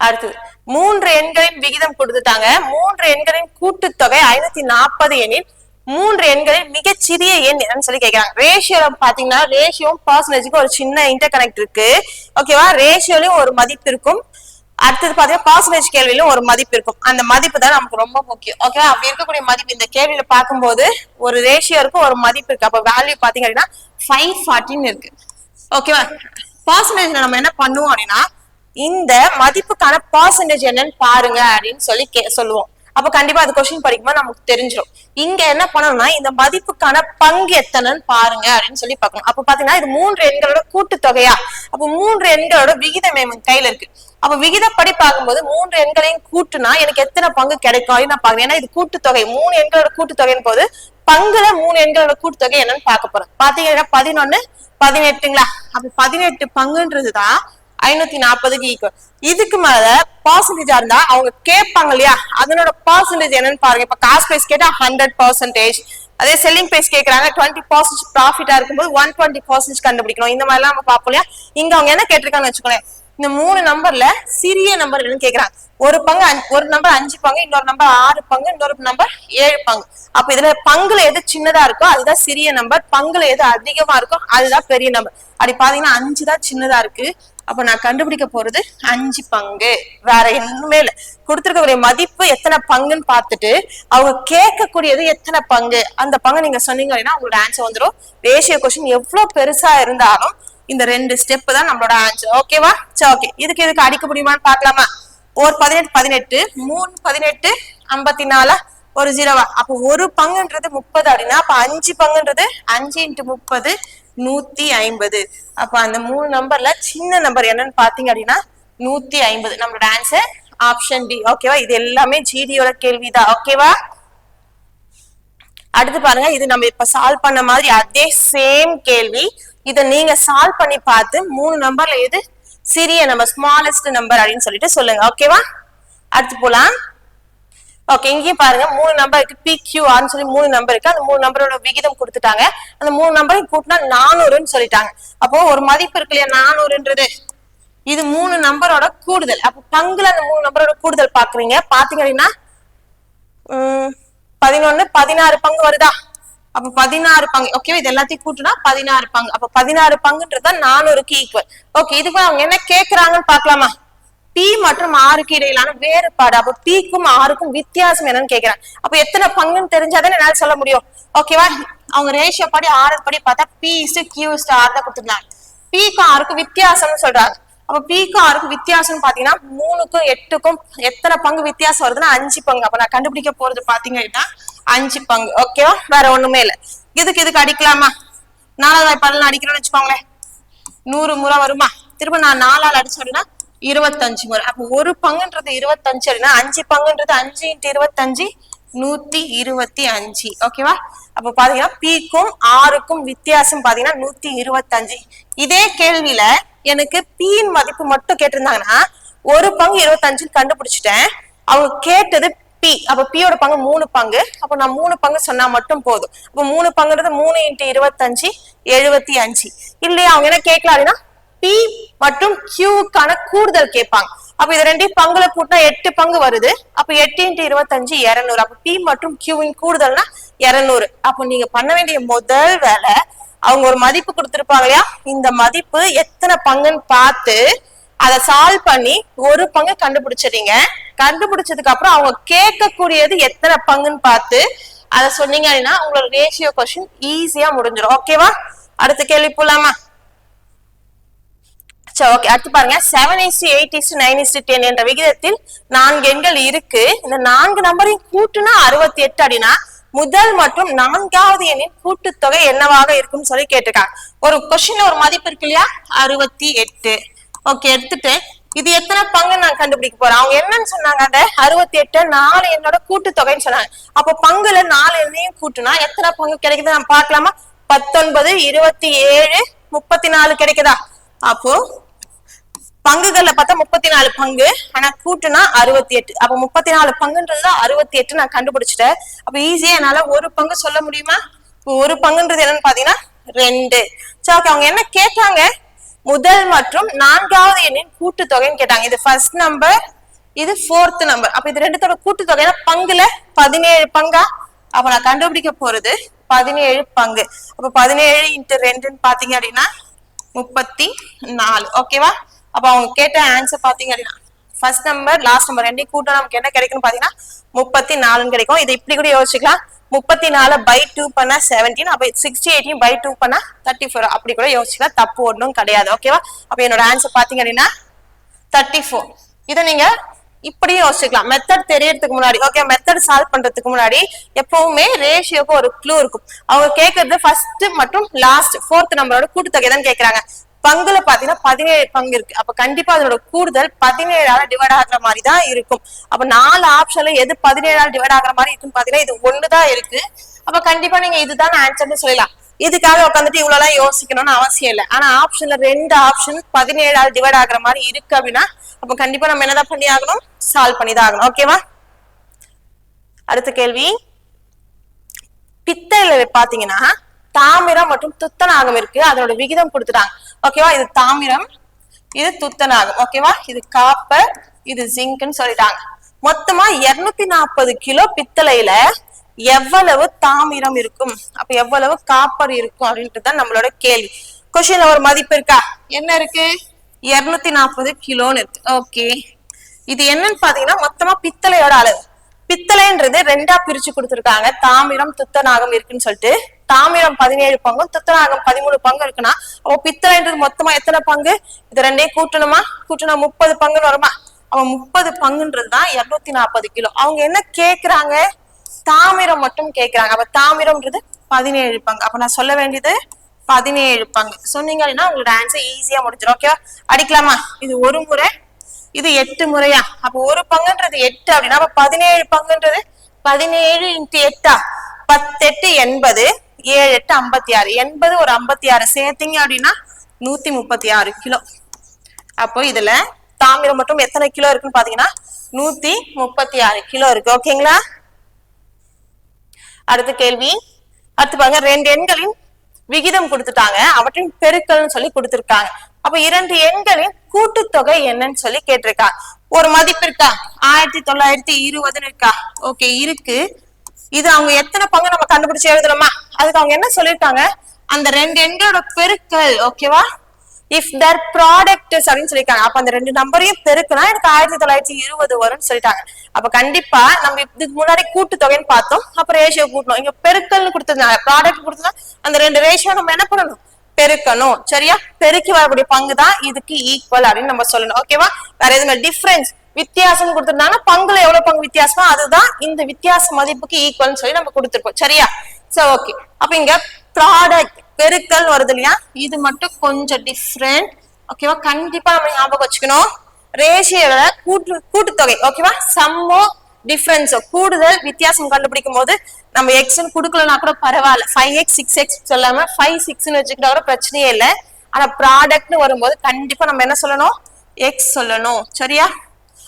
அடுத்தது 3 எண்களின் விகிதம் கொடுத்துட்டாங்க. 3 எண்களின் கூட்டுத்தொகை 540 எனில் 3 எண்களின் மிகச்சிறிய எண் என்னன்னு சொல்லி கேட்கிறாங்க. ரேஷியோ பாத்தீங்கன்னா ரேஷியோவும் பர்சன்டேஜுக்கும் ஒரு சின்ன இன்டர் கனெக்ட் இருக்கு. ஓகேவா? ரேஷியோலயும் ஒரு மதிப்பு இருக்கும். அடுத்தது பாத்தீங்கன்னா பர்சன்டேஜ் கேள்வியிலும் ஒரு மதிப்பு இருக்கும். அந்த மதிப்பு தான் நமக்கு ரொம்ப முக்கியம். ஓகேவா? அப்படி இருக்கக்கூடிய மதிப்பு இந்த கேள்வியில பார்க்கும்போது ஒரு ரேஷியோ இருக்கும் ஒரு மதிப்பு இருக்கு. அப்ப வேல்யூ பாத்தீங்க அப்படின்னா 540 இருக்கு. ஓகேவா? பர்சன்டேஜ்ல நம்ம என்ன பண்ணுவோம் அப்படின்னா இந்த மதிப்புக்கான பர்சன்டேஜ் என்னன்னு பாருங்க அப்படின்னு சொல்லி சொல்லுவோம். அப்ப கண்டிப்பா அது கொஸ்டின் படிக்கும்போது நமக்கு தெரிஞ்சிடும். இங்க என்ன பண்ணணும்னா இந்த மதிப்புக்கான பங்கு எத்தனைன்னு பாருங்க அப்படின்னு சொல்லி பார்க்கணும். அப்ப பாத்தீங்கன்னா இது 3 எண்களோட கூட்டுத்தொகையா? அப்ப 3 எண்களோட விகிதம் என் கையில இருக்கு. அப்ப விகிதப்படி பார்க்கும்போது 3 எண்களையும் கூட்டுனா எனக்கு எத்தனை பங்கு கிடைக்கும் அப்படின்னு நான் பாக்குறேன். ஏன்னா இது கூட்டுத்தொகை, 3 எண்களோட கூட்டுத்தொகைன்னு போது பங்குல 3 எண்களோட கூட்டுத்தொகை என்னன்னு பார்க்க போறேன். பாத்தீங்கன்னா 11 18ங்களா? அப்ப 18 பங்குன்றதுதான் 540க்கு ஈக்குவல். இதுக்கு மேல பர்சன்டேஜா இருந்தா அவங்க கேட்பாங்க இல்லையா, அதனோட பர்சன்டேஜ் என்னன்னு பாருங்க. இப்ப காஸ்ட் பிரைஸ் கேட்டா 100%, அதே செல்லிங் பிரைஸ் கேக்குறாங்க 20% ப்ராஃபிட்டா இருக்கும்போது 120% கண்டுபிடிக்கணும். இந்த மாதிரி எல்லாம் நம்ம பார்ப்போம் இல்லையா. இங்க அவங்க என்ன கேட்டிருக்காங்கன்னு வச்சுக்கோங்களேன், இந்த 3 நம்பர்ல சிறிய நம்பர் என்னன்னு கேக்குறாங்க. ஒரு நம்பர் 5 பங்கு, இன்னொரு நம்பர் 6 பங்கு, இன்னொரு நம்பர் 7 பங்கு. அப்ப இதுல பங்குல எது சின்னதா இருக்கோ அதுதான் சிறிய நம்பர், பங்குல எது அதிகமா இருக்கோ அதுதான் பெரிய நம்பர். அப்படி பாத்தீங்கன்னா 5 தான் சின்னதா இருக்கு. அப்ப நான் கண்டுபிடிக்க போறது 5 பங்கு, வேற எதுவுமே இல்ல. கொடுத்திருக்கக்கூடிய மதிப்பு எத்தனை பங்குன்னு பார்த்துட்டு அவங்க கேட்கக்கூடியது எத்தனை பங்கு, அந்த பங்கு நீங்க சொன்னீங்க அப்படின்னா உங்களோட ஆன்சர் வந்துடும். ரேஷியோ கொஸ்டின் எவ்வளவு பெருசா இருந்தாலும் இந்த 2 ஸ்டெப் தான் நம்மளோட ஆன்சர். ஓகேவா? சரி ஓகே. இதுக்கு அடிக்க முடியுமான்னு பாக்கலாமா? ஒரு 18 18 3 18 54 ஒரு 0. அப்போ ஒரு பங்குன்றது 30 அப்படின்னா அப்ப 5 பங்குன்றது 5 × 30 150. அப்ப அந்த 3 நம்பர்ல சின்ன நம்பர் என்னன்னு பாத்தீங்க அப்படின்னா 150. நம்மளோட ஆன்சர் ஆப்ஷன் டி. ஓகேவா? இது எல்லாமே ஜிடியோட கேள்விதான். ஓகேவா? அடுத்து பாருங்க, இது நம்ம இப்ப சால்வ் பண்ண மாதிரி அதே சேம் கேள்வி. இத நீங்க சால்வ் பண்ணி பார்த்து 3 நம்பர்ல எது சிறிய நம்பர், ஸ்மாலஸ்ட் நம்பர் அப்படின்னு சொல்லிட்டு சொல்லுங்க. ஓகேவா? அடுத்து போலாம். ஓகே, இங்கேயும் பாருங்க 3 நம்பர் இருக்கு. PQRன்னு சொல்லி 3 நம்பர் இருக்கு. அந்த 3 நம்பரோட விகிதம் கொடுத்துட்டாங்க. அந்த 3 நம்பரையும் கூட்டினா 400ன்னு சொல்லிட்டாங்க. அப்போ ஒரு மதிப்பு இருக்கு இல்லையா 400ன்றது, இது 3 நம்பரோட கூடுதல். அப்போ பங்குல அந்த 3 நம்பரோட கூடுதல் பாக்குறீங்க. பாத்தீங்க அப்படின்னா 11 16 பங்கு வருதா? அப்ப 16 பங்கு. ஓகே, இது எல்லாத்தையும் கூட்டினா 16 பங்கு. அப்ப 16 பங்குன்றது 400க்கு ஈக்குவல். ஓகே, இதுக்கு அவங்க என்ன கேக்குறாங்கன்னு பாக்கலாமா? P மற்றும் R க்கு இடையிலான வேறுபாடு. அப்ப P க்கும் R க்கும் வித்தியாசம் என்னன்னு கேக்குறாங்க. அப்ப எத்தனை பங்குன்னு தெரிஞ்சாதானே என்னால சொல்ல முடியும். ஓகேவா? அவங்க ரேஷியோ படி R படி பார்த்தா P/Q/R தான் கொடுத்துருந்தாங்க. P க்கும் R க்கும் வித்தியாசம்னு சொல்றாங்க. அப்ப P க்கும் R க்கும் வித்தியாசம் பாத்தீங்கன்னா 3க்கும் 8க்கும் எத்தனை பங்கு வித்தியாசம் வருதுன்னா 5 பங்கு. அப்ப நான் கண்டுபிடிக்க போறது பாத்தீங்கன்னா 5 பங்கு. ஓகேவா? வேற ஒண்ணுமே இல்ல. இதுக்கு அடிக்கலாமா? 4வது வாய்ப்பாடுல அடிக்கிறோம்னு வச்சுக்கோங்களேன், 100 முறை வருமா? திரும்ப நான் 4ஆல் அடிச்சேன் அப்படின்னா 25 முறை. அப்ப ஒரு பங்குன்றது 25 அப்படின்னா 5 பங்குன்றது 5 × 25 125. ஓகேவா? அப்ப பாத்தீங்கன்னா P-க்கும் R-க்கும் வித்தியாசம் பாத்தீங்கன்னா 125. இதே கேள்வியில எனக்கு P இன் மதிப்பு மட்டும் கேட்டிருந்தாங்கன்னா ஒரு பங்கு 25 கண்டுபிடிச்சிட்டேன். அவங்க கேட்டது P. அப்ப P யோட பங்கு 3 பங்கு. அப்ப நான் 3 பங்கு சொன்னா மட்டும் போதும். அப்ப 3 பங்குன்றது 3 × 25 75. இல்லையா அவங்க என்ன கேட்கலாம் அப்படின்னா P மற்றும் Q-க்கான கூடுதல் கேட்பாங்க. அப்ப இது ரெண்டையும் பங்குல கூட்டினா 8 பங்கு வருது. அப்ப 8 × 25 200. அப்ப P மற்றும் Q-வின் கூடுதல்னா 200. அப்ப நீங்க பண்ண வேண்டிய முதல் வேலை, அவங்க ஒரு மதிப்பு கொடுத்திருப்பாங்க இல்லையா, இந்த மதிப்பு எத்தனை பங்குன்னு பார்த்து அதை சால்வ் பண்ணி ஒரு பங்கு கண்டுபிடிச்சிடுறீங்க. கண்டுபிடிச்சதுக்கு அப்புறம் அவங்க கேட்கக்கூடியது எத்தனை பங்குன்னு பார்த்து அதை சொன்னீங்க அப்படின்னா உங்களோட ரேஷியோ கொஸ்டின் ஈஸியா முடிஞ்சிடும். ஓகேவா? அடுத்த கேள்வி போலாமா? சரி, ஓகே. அடுத்து பாருங்க, 7:8:9:10 என்ற விகிதத்தில் 4 எண்கள் இருக்கு. இந்த 4 நம்பரையும் கூட்டுனா 68 அப்படின்னா முதல் மற்றும் 4வது எண்ணின் கூட்டுத்தொகை என்னவாக இருக்கும்னு சொல்லி கேட்டிருக்காங்க. ஒரு கொஸ்டின்ல ஒரு மதிப்பு இருக்கு இல்லையா 68. ஓகே, எடுத்துட்டு இது எத்தனை பங்கு நான் கண்டுபிடிக்க போறேன். அவங்க என்னன்னு சொன்னாங்க, அந்த 68 4 எண்ணோட கூட்டுத்தொகைன்னு சொன்னாங்க. அப்ப பங்குல 4 எண்ணையும் கூட்டுனா எத்தனை பங்கு கிடைக்குது நம்ம பார்க்கலாமா? 19 27 34 கிடைக்குதா? அப்போ பங்குகள்ல பார்த்தா 34 பங்கு, ஆனா கூட்டுனா 68. அப்ப 34 பங்குன்றது 68 நான் கண்டுபிடிச்சிட்டேன். அப்ப ஈஸியா என்னால ஒரு பங்கு சொல்ல முடியுமா? ஒரு பங்குன்றது என்னன்னு பாத்தீங்கன்னா 2. சரி, ஓகே. அவங்க என்ன கேட்டாங்க, முதல் மற்றும் 4வது எண்ணின் கூட்டுத்தொகைன்னு கேட்டாங்க. இது ஃபர்ஸ்ட் நம்பர், இது 4th நம்பர். அப்ப இது ரெண்டுத்தோட கூட்டுத்தொகை பங்குல 17 பங்கா. அப்ப நான் கண்டுபிடிக்க போறது 17 பங்கு. அப்ப 17 × 2ன்னு பாத்தீங்க அப்படின்னா 34. ஓகேவா? அப்ப அவங்க கேட்ட ஆன்சர் பாத்தீங்க அப்படின்னா ஃபர்ஸ்ட் நம்பர் லாஸ்ட் நம்பர் ரெண்டையும் கூட்டா நமக்கு என்ன கிடைக்கும்னு பாத்தீங்கன்னா 34 கிடைக்கும். இதை இப்படி கூட யோசிச்சுக்கலாம், 34/2 பண்ணா 17. அப்ப 68/2 பண்ணா 34. அப்படி கூட யோசிச்சுக்கலாம், தப்பு ஒன்றும் கிடையாது. ஓகேவா? அப்ப என்னோட ஆன்சர் பாத்தீங்க அப்படின்னா 34. இதை நீங்க இப்படியும் யோசிச்சுக்கலாம், மெத்தட் தெரியறதுக்கு முன்னாடி. ஓகே, மெத்தட் சால்வ் பண்றதுக்கு முன்னாடி எப்பவுமே ரேஷியோக்கு ஒரு க்ளூ இருக்கும். அவங்க கேட்கறது ஃபர்ஸ்ட் மற்றும் லாஸ்ட் 4th நம்பரோட கூட்டுத்தொகை தான் கேட்கறாங்க. பங்குல பாத்தீங்கன்னா 17 பங்கு இருக்கு. அப்ப கண்டிப்பா அதோட கூடுதல் 17ஆல டிவைட் ஆகுற மாதிரி தான் இருக்கும். அப்ப 4 ஆப்ஷன்ல எது 17ஆல டிவைட் ஆகுற மாதிரி இருக்குன்னு பாத்தீங்கன்னா இது ஒண்ணுதான் இருக்கு. அப்ப கண்டிப்பா நீங்க இதுதான் ஆன்சர்னு சொல்லலாம். இதுக்காக உட்காந்துட்டு இவ்வளவு எல்லாம் யோசிக்கணும்னு அவசியம் இல்லை. ஆனா ஆப்ஷன்ல 2 ஆப்ஷன் 17ஆல டிவைட் ஆகுற மாதிரி இருக்கு அப்படின்னா அப்ப கண்டிப்பா நம்ம என்னதான் பண்ணி ஆகணும், சால்வ் பண்ணிதான் ஆகணும். ஓகேவா? அடுத்த கேள்வி, பித்தளையில பாத்தீங்கன்னா தாமிரம் மற்றும் துத்தநாகம் இருக்கு. அதோட விகிதம் கொடுத்துட்டாங்க. ஓகேவா? இது தாமிரம், இது துத்தநாகம். ஓகேவா? இது காப்பர், இது ஜிங்க்னு சொல்லிட்டாங்க. மொத்தமா 240 கிலோ பித்தளையில எவ்வளவு தாமிரம் இருக்கும், அப்ப எவ்வளவு காப்பர் இருக்கும் அப்படின்றது நம்மளோட கேள்வி. கொஸ்டின்ல ஒரு மதிப்பு இருக்கா? என்ன இருக்கு? 240 கிலோன்னு இருக்கு. ஓகே, இது என்னன்னு பாத்தீங்கன்னா மொத்தமா பித்தளையோட அளவு. பித்தளைன்றது 2ஆ பிரிச்சு கொடுத்துருக்காங்க, தாமிரம் துத்தநாகம் இருக்குன்னு சொல்லிட்டு. தாமிரம் 17 பங்கும் துத்தநாகம் 13 பங்கு இருக்குன்னா அப்போ பித்தளைன்றது மொத்தமா எத்தனை பங்கு? இது ரெண்டையும் கூட்டணுமா? கூட்டினா 30 பங்குன்னு வருமா? அப்ப 30 பங்குன்றதுதான் 240 கிலோ. அவங்க என்ன கேக்குறாங்க, தாமிரம் மட்டும் கேக்குறாங்க. அப்ப தாமிரம்ன்றது 17 பங்கு. அப்ப நான் சொல்ல வேண்டியது 17 பங்கு சொன்னீங்க அப்படின்னா உங்களோட ஆன்சர் ஈஸியா முடிஞ்சிடும். ஓகேவா, அடிக்கலாமா? இது ஒரு முறை, இது 8 முறையா? அப்ப ஒரு பங்குன்றது 8 அப்படின்னா 17 பங்குன்றது 17 × 8 10 8 80, 7 8 56, 80 ஒரு 56 சேர்த்தீங்க அப்படின்னா 136 கிலோ. அப்போ இதுல தாமிரம் மட்டும் எத்தனை கிலோ இருக்குன்னு பாத்தீங்கன்னா 136 கிலோ இருக்கு. ஓகேங்களா? அடுத்த கேள்வி. அடுத்து பாருங்க, 2 எண்களின் விகிதம் கொடுத்துட்டாங்க, அவற்றின் பெருக்கல்னு சொல்லி கொடுத்திருக்காங்க. அப்ப 2 எண்களின் கூட்டுத்தொகை என்னன்னு சொல்லி கேட்டிருக்காங்க. ஒரு மதிப்பு இருக்கா, 1920 இருக்கா? ஓகே இருக்கு. இது அவங்க எத்தனை பங்கு நம்ம கண்டுபிடிச்சு எழுதணுமா? அதுக்கு அவங்க என்ன சொல்லிருக்காங்க, அந்த 2 எண்களோட பெருக்கல். ஓகேவா, இஃப் தர் ப்ராடக்ட் அப்படின்னு சொல்லிருக்காங்க. அப்ப அந்த 2 நம்பரையும் பெருக்குனா எனக்கு 1920 வரும்னு சொல்லிட்டாங்க. அப்ப கண்டிப்பா நம்ம இதுக்கு முன்னாடி கூட்டுத்தொகைன்னு பார்த்தோம், அப்ப ரேஷியோ கூட்டணும். இங்க பெருக்கல்னு கொடுத்ததுனால, ப்ராடக்ட் கொடுத்தா அந்த 2 ரேஷியோ நம்ம என்ன பண்ணணும், பெருக்கணும். சரியா, பெருக்கி வரக்கூடிய பங்கு தான் இதுக்கு ஈக்குவல் அப்படின்னு நம்ம சொல்லணும். ஓகேவா, வேற எதுவுமே டிஃபரன்ஸ் வித்தியாசம் கொடுத்திருந்தாங்கன்னா பங்குல எவ்வளவு பங்கு வித்தியாசமா அதுதான் இந்த வித்தியாச மதிப்புக்கு ஈக்குவல்னு சொல்லி நம்ம கொடுத்திருப்போம். சரியா, சோ ஓகே. அப்ப இங்க ப்ராடக்ட் பெருக்கல் வருது இல்லையா, இது மட்டும் கொஞ்சம் டிஃப்ரெண்ட். ஓகேவா, கண்டிப்பா நம்ம ஞாபகம் வச்சுக்கணும். ரேஷியோட கூட்டுத்தொகை. ஓகேவா, சம்மோ டிஃபரன்ஸோ கூடுதல் வித்தியாசம் கண்டுபிடிக்கும் போது நம்ம எக்ஸ்ன்னு கொடுக்கலன்னா கூட பரவாயில்ல, 5x 6x சொல்லாம 5 6ன்னு வச்சுக்கிட்டா கூட பிரச்சனையே இல்லை. ஆனா ப்ராடக்ட்னு வரும்போது கண்டிப்பா நம்ம என்ன சொல்லணும், எக்ஸ் சொல்லணும். சரியா,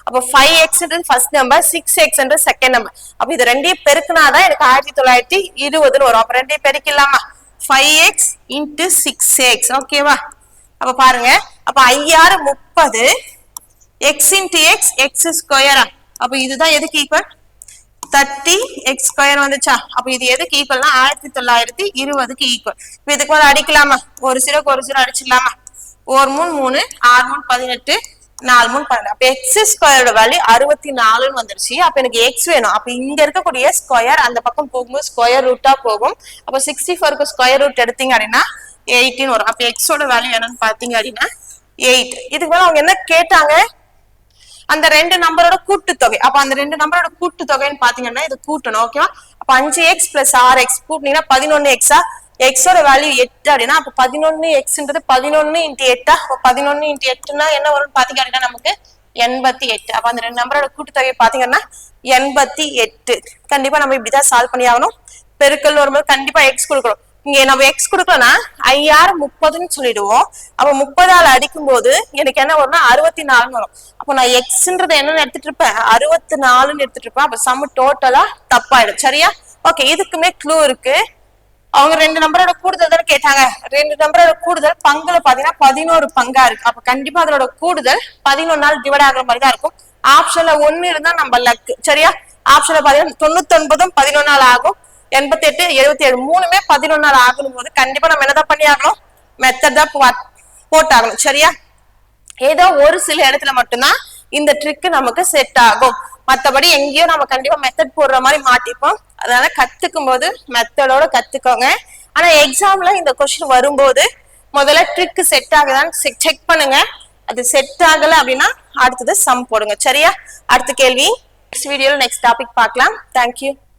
அப்போ 5x first number, 6x second number. அப்ப இது ரெண்டையும் பெருக்குனாதான் எனக்கு 1920 வரும். அப்ப ரெண்டையும் பெருக்கலாமா, 5x × 6x. ஓகேவா, அப்ப பாருங்க, அப்ப 5×6 30, x × x x ஸ்கொயரா? அப்ப இதுதான் எதுக்கு ஈக்குவல், 30x² வந்துச்சா? அப்ப இது எதுக்கு ஈக்குவல்னா 1920க்கு ஈக்குவல். இப்ப இதுக்கு மேல அடிக்கலாமா, ஒரு 0 அடிச்சிடலாமா? 1 3 3, 6 3 18, 4 3 12. அப்ப x² வேல்யூ 64ன்னு வந்துருச்சு. அப்ப எனக்கு x வேணும். அப்ப இங்க இருக்கக்கூடிய ஸ்கொயர் அந்த பக்கம் போகும்போது ஸ்கொயர் ரூட்டா போகும். அப்ப 64க்கு ஸ்கொயர் ரூட் எடுத்தீங்க அப்படின்னா 18 வரும். அப்ப x ஓட வேல்யூ என்னன்னு பாத்தீங்க அப்படின்னா 8. இதுக்கு மேல அவங்க என்ன கேட்டாங்க, அந்த 2 நம்பரோட கூட்டுத்தொகை. அப்ப அந்த 2 நம்பரோட கூட்டுத்தொகைன்னு பாத்தீங்கன்னா இது கூட்டணும். ஓகேவா, அப்ப 5x + 6x கூட்டினீங்கன்னா 11x. எக்ஸோட வேல்யூ 8 அப்படின்னா அப்ப 11xன்றது 11 × 8. அப்ப 11 × 8னா என்ன வரும்னு பாத்தீங்க அப்படின்னா நமக்கு 88. அப்ப அந்த 2 நம்பரோட கூட்டுத்தொகை பாத்தீங்கன்னா 88. கண்டிப்பா நம்ம இப்படிதான் சால்வ் பண்ணி ஆகணும். பெருக்கல் வரும்போது கண்டிப்பா எக்ஸ் கொடுக்கணும். இங்க நம்ம எக்ஸ் கொடுக்கலன்னா 5×6 சொல்லிடுவோம். அப்ப 30ஆல் அடிக்கும் போது எனக்கு என்ன வரும்னா 64 வரும். அப்ப நான் எக்ஸ்ன்றத என்னன்னு எடுத்துட்டு இருப்பேன், 64ன்னு எடுத்துட்டு இருப்பேன். அப்ப சம் டோட்டலா தப்பாயிடும். சரியா, ஓகே. இதுக்குமே க்ளூ இருக்கு. அவங்க 2 நம்பரோட கூடுதல் தானே கேட்டாங்க. 2 நம்பரோட கூடுதல் பங்குல பாத்தீங்கன்னா 11 பங்கா இருக்கு. அப்ப கண்டிப்பா அதோட கூடுதல் 11ஆல் டிவைட் ஆகுற மாதிரி தான் இருக்கும். ஆப்ஷன்ல 1 இருந்தா நம்ம லக். சரியா, ஆப்ஷன்ல பாத்தீங்கன்னா 99 11ஆல் ஆகும், 88 77 மூணுமே 11ஆல் ஆகும் போது கண்டிப்பா நம்ம என்னதான் பண்ணி ஆகணும், மெத்தட் தான் போட்டாகணும். சரியா, ஏதோ ஒரு சில இடத்துல மட்டும்தான் இந்த ட்ரிக் நமக்கு செட் ஆகும். மத்தபடி எங்கேயும் நம்ம கண்டிப்பா மெத்தட் போடுற மாதிரி மாட்டிப்போம். அதனால கத்துக்கும் போது மெத்தடோட கத்துக்கோங்க. ஆனா எக்ஸாம்ல இந்த கொஸ்டின் வரும்போது முதல்ல ட்ரிக் செட் ஆகுதான்னு செக் பண்ணுங்க. அது செட் ஆகல அப்படின்னா அடுத்தது சம் போடுங்க. சரியா, அடுத்த கேள்வி நெக்ஸ்ட் வீடியோல நெக்ஸ்ட் டாபிக் பார்க்கலாம். தேங்க்யூ.